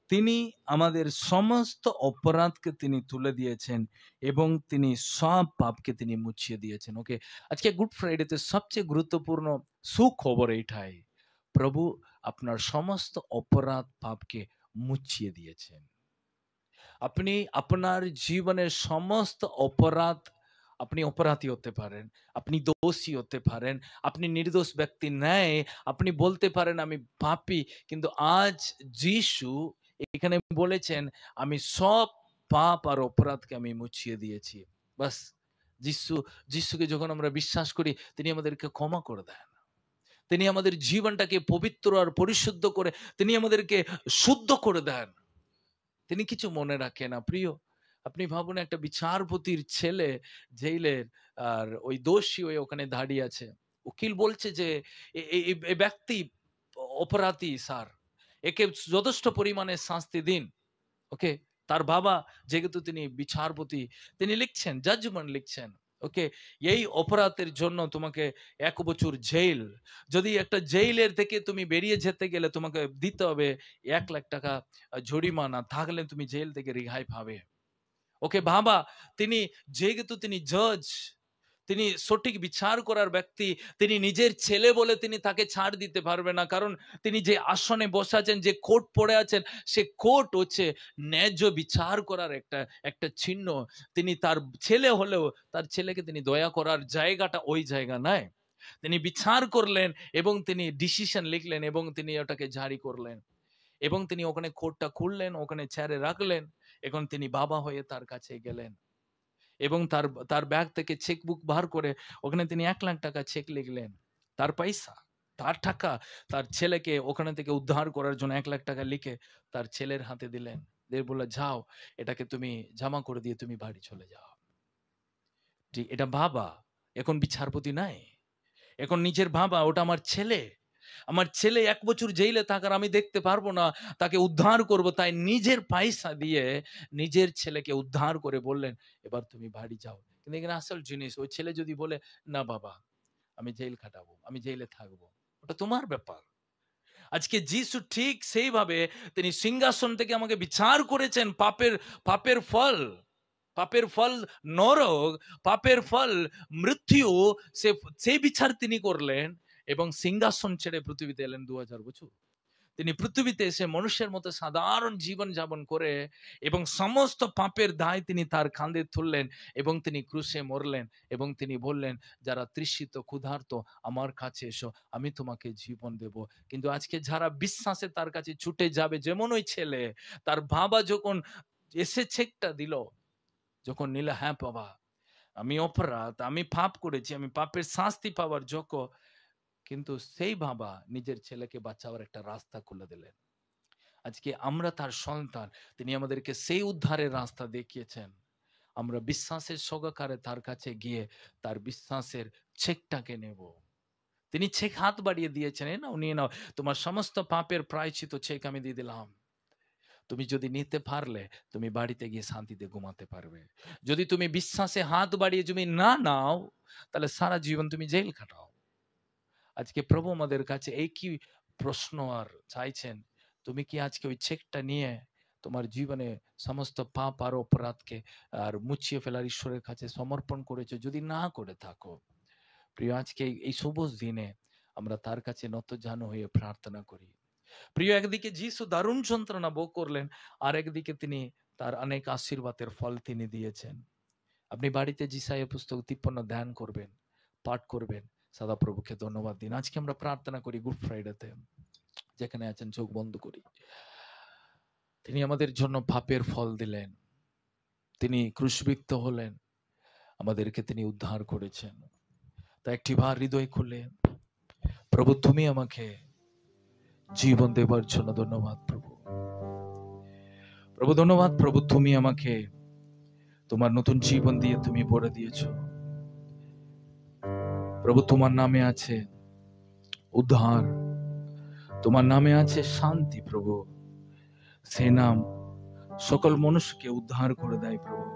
তিনি আমাদের সমস্ত অপরাধকে তিনি তুলে দিয়েছেন এবং তিনি সব পাপকে তিনি মুছিয়ে দিয়েছেন। ওকে, আজকে গুড ফ্রাইডেতে সবচেয়ে গুরুত্বপূর্ণ সুখবর এইটাই, প্রভু আপনার সমস্ত অপরাধ পাপকে মুছিয়ে দিয়েছেন। আপনি আপনার জীবনের সমস্ত অপরাধ, আপনি অপরাধী হতে পারেন, আপনি দোষী হতে পারেন, আপনি নির্দোষ ব্যক্তি নেয়, আপনি বলতে পারেন আমি পাপী, কিন্তু আজ যিশু এখানে বলেছেন আমি সব পাপ আর অপরাধকে আমি মুছিয়ে দিয়েছি। বাস, যিশুকে যখন আমরা বিশ্বাস করি তিনি আমাদেরকে ক্ষমা করে দেন, তিনি আমাদের জীবনটাকে পবিত্র আর পরিশুদ্ধ করে তিনি আমাদেরকে শুদ্ধ করে দেন, তিনি কিছু মনে রাখে না। প্রিয়, আপনি ভাবুন একটা বিচারপতির ছেলে জেইলের, আর ওই দোষী হয়ে ওখানে দাঁড়িয়ে আছে। উকিল বলছে যে এই ব্যক্তি অপরাধী স্যার, একে যথেষ্ট পরিমাণে শাস্তি দিন। ওকে, তার বাবা যেহেতু তিনি বিচারপতি, তিনি লিখছেন, জাজমেন্ট লিখছেন, ওকে, এই অপরাধের জন্য তোমাকে 1 বছর জেল, যদি একটা জেলের থেকে তুমি বেরিয়ে যেতে গেলে তোমাকে দিতে হবে 1 লাখ টাকা জরিমানা, থাকলে তুমি জেল থেকে রেহাই পাবে। ওকে বাবা, তিনি যেহেতু তিনি জজ, তিনি সঠিক বিচার করার ব্যক্তি, তিনি নিজের ছেলে বলে তিনি তাকে ছাড় দিতে পারবে না, কারণ তিনি যে আসনে বসে আছেন, যে কোর্ট পড়ে আছেন, সে কোর্ট হচ্ছে ন্যায্য বিচার করার একটা চিহ্ন। তিনি তার ছেলে হলেও তার ছেলেকে তিনি দয়া করার জায়গাটা ওই জায়গা নয়। তিনি বিচার করলেন এবং তিনি ডিসিশন লিখলেন এবং তিনি ওটাকে জারি করলেন এবং তিনি ওখানে কোর্টটা খুললেন, ওখানে ছেড়ে রাখলেন। এখন তিনি বাবা হয়ে তার কাছে গেলেন এবং তার ব্যাগ থেকে চেকবুক বার করে ওখানে তিনি 1 লাখ টাকা চেক লিখলেন। তার পয়সা, তার টাকা, তার ছেলেকে ওখানে থেকে উদ্ধার করার জন্য 1 লাখ টাকা লিখে তার ছেলের হাতে দিলেন, দিয়ে বলল যাও এটাকে তুমি জমা করে দিয়ে তুমি বাড়ি চলে যাও। ঠিক, এটা বাবা, এখন বিচারপতি নাই, এখন নিজের বাবা, ওটা আমার ছেলে, আমার ছেলে 1 বছর জেলে থাকার আমি দেখতে পারবো না, তাকে উদ্ধার করব, তাই নিজের পয়সা দিয়ে নিজের ছেলেকে উদ্ধার করে বললেন এবার তুমি বাড়ি যাও। কিন্তু এখানে আসল জিনিস, ওই ছেলে যদি বলে না বাবা আমি জেল খাটাবো, আমি জেলে থাকবো, ওটা তোমার ব্যাপার। আজকে যিশু ঠিক সেইভাবে তিনি সিংহাসন থেকে আমাকে বিচার করেছেন। পাপের ফল, পাপের ফল নরক, পাপের ফল মৃত্যু, সেই বিচার তিনি করলেন এবং সিংহাসন ছেড়ে পৃথিবীতে এলেন 2000 বছর। তিনি পৃথিবীতে এসে মানুষের মতো সাধারণ জীবন যাপন করে এবং সমস্ত পাপের দায় তিনি তার কাঁধে তুললেন এবং তিনি ক্রুশে মরলেন এবং তিনি বললেন যারা তৃষিত ক্ষুধার্ত আমার কাছে এসো, আমি তোমাকে জীবন দেব। কিন্তু আজকে যারা বিশ্বাসে তার কাছে ছুটে যাবে, যেমন ওই ছেলে, তার বাবা যখন এসে চেকটা দিল, যখন নিল, হ্যাঁ বাবা আমি অপরাধ, আমি পাপ করেছি, আমি পাপের শাস্তি পাওয়ার যোগ্য, কিন্তু সেই বাবা নিজের ছেলেকে বাঁচাবার একটা রাস্তা খুলে দিলেন। আজকে আমরা তার সন্তান, তিনি আমাদেরকে সেই উদ্ধারের রাস্তা দেখিয়েছেন। আমরা বিশ্বাসের সহকারে তার কাছে গিয়ে তার বিশ্বাসের চেকটাকে নেব। তিনি চেক হাত বাড়িয়ে দিয়েছেন, নাও নিয়ে নাও, তোমার সমস্ত পাপের প্রায়শ্চিত্ত চেক আমি দিয়ে দিলাম। তুমি যদি নিতে পারলে তুমি বাড়িতে গিয়ে শান্তিতে ঘুমাতে পারবে। যদি তুমি বিশ্বাসে হাত বাড়িয়ে তুমি না নাও, তাহলে সারা জীবন তুমি জেল কাটাও। আজকে প্রভু আমাদের কাছে এই কি প্রশ্ন আর চাইছেন, তুমি কি আজকে ওই চেকটা নিয়ে তোমার জীবনে সমস্ত পাপ আর অপরাধকে আর মুছিয়ে ফেলার ঈশ্বরের কাছে সমর্পণ করেছো, যদি না করে থাকো প্রিয়, আজকে এই সবুজ দিনে আমরা তার কাছে নতজানু হয়ে প্রার্থনা করি। প্রিয়, একদিকে যিশু দারুণ যন্ত্রণা ভোগ করলেন, আর একদিকে তিনি তার অনেক আশীর্বাদের ফল তিনি দিয়েছেন। আপনি বাড়িতে যিশায়া পুস্তক 53 ধ্যান করবেন, পাঠ করবেন, সদাপ্রভুকে ধন্যবাদ দিন। আজকে আমরা প্রার্থনা করি গুড ফ্রাইডেতে, যেখানে আছেন চোখ বন্ধ করি। তিনি আমাদের জন্য পাপের ফল দিলেন, তিনি ক্রুশবিদ্ধ হলেন, আমাদেরকে তিনি উদ্ধার করেছেন। তা একটিবার হৃদয় খুলে, প্রভু তুমি আমাকে জীবন দেবার জন্য ধন্যবাদ প্রভু। প্রভু ধন্যবাদ প্রভু, তুমি আমাকে তোমার নতুন জীবন দিয়ে তুমি ভরে দিয়েছ প্রভু। তোমার নামে আছে উদ্ধার, তোমার নামে আছে শান্তি প্রভু। সে নাম সকল মানুষকে উদ্ধার করে দেয় প্রভু।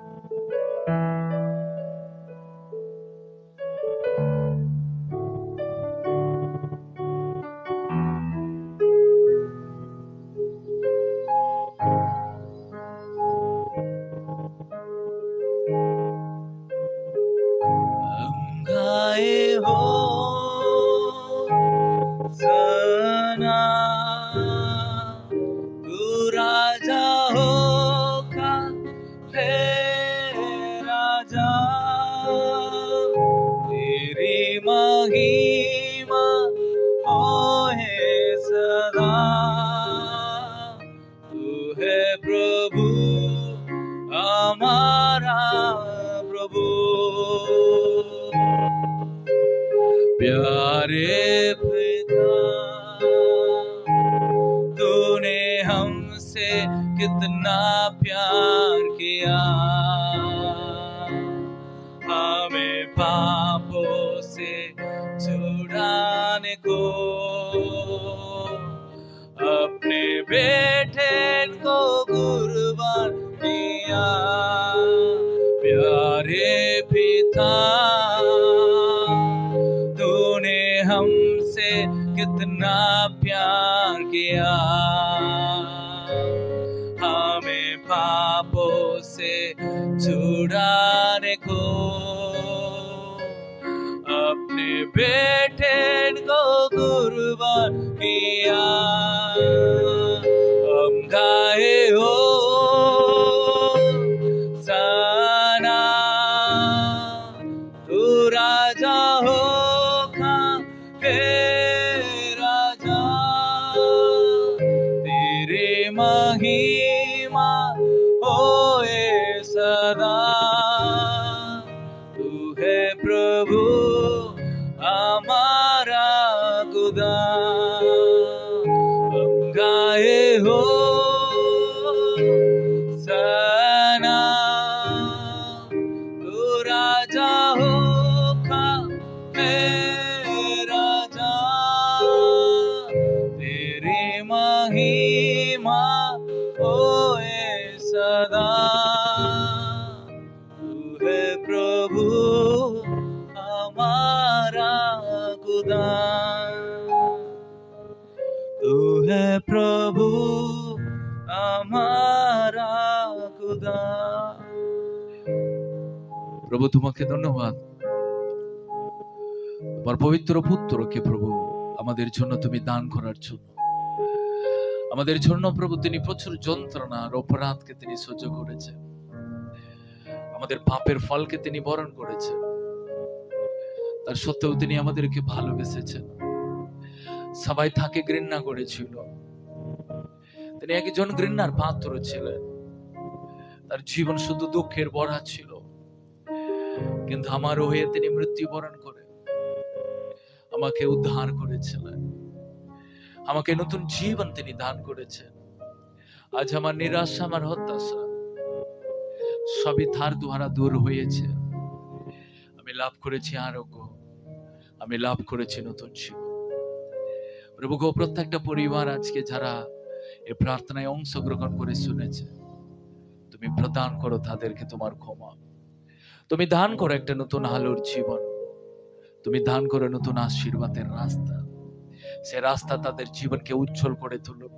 प्यारे पिता, तूने हमसे कितना प्यार किया, हमें पापों से छुड़ाने को अपने बेटे को कुर्बान किया। प्यारे पिता, हमसे कितना प्यार किया, हमें पापों से छुड़ाने को अपने बेटे को कुर्बान किया। हम गाए हो सना, तू राजा हो महिमा होए सदा। तू है प्रभु हमारा खुदा। हम गाए हो सना, तू राजा हो खा राजा, तेरी महिमा होए सदा। तू है प्रभु हमारा खुदा। तू है प्रभु हमारा खुदा। প্রভু তোমাকে ধন্যবাদ, তোমার পবিত্র পুত্রকে প্রভু আমাদের জন্য তুমি দান করার জন্য। আমাদের জন্য প্রভু তিনি প্রচুর যন্ত্রণা আর অপরাধকে তিনি সহ্য করেছেন, আমাদের পাপের ফলকে তিনি বরণ করেছেন। তার সত্ত্বেও তিনি আমাদেরকে ভালোবেসেছেন। সবাই তাকে ঘৃণা করেছিল, তিনি একজন ঘৃণার পাত্র ছিলেন। তার জীবন শুধু দুঃখের ভরা ছিল, কিন্তু আমার হয়ে তিনি মৃত্যুবরণ করে আমাকে উদ্ধার করেছিলেন, আমাকে নতুন জীবন তিনি দান করেছেন। আজ আমার নিরাশা, আমার হতাশা সবই তার দ্বারা দূর হয়েছে। আমি লাভ করেছি আরোগ্য, আমি লাভ করেছি নতুন জীবন। প্রভু গো, প্রত্যেকটা পরিবার আজকে যারা এই প্রার্থনায় অংশগ্রহণ করে শুনেছে, তুমি প্রদান করো তাদেরকে তোমার ক্ষমা। তুমি দান করো একটা নতুন আলোর জীবন, তুমি দান করো নতুন আশীর্বাদের রাস্তা। সে রাস্তা তাদের জীবনকে উজ্জ্বল করে তুলুক,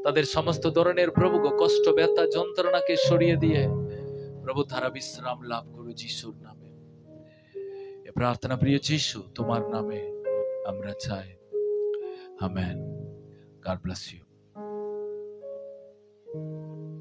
তাদের সমস্ত ধরনের প্রভু গো কষ্ট ব্যথা যন্ত্রণাকে সরিয়ে দিয়ে প্রভু তারা বিশ্রাম লাভ করো যিশুর নামে। এ প্রার্থনা প্রিয় যিশু তোমার নামে আমরা চাই। আমেন। God bless you.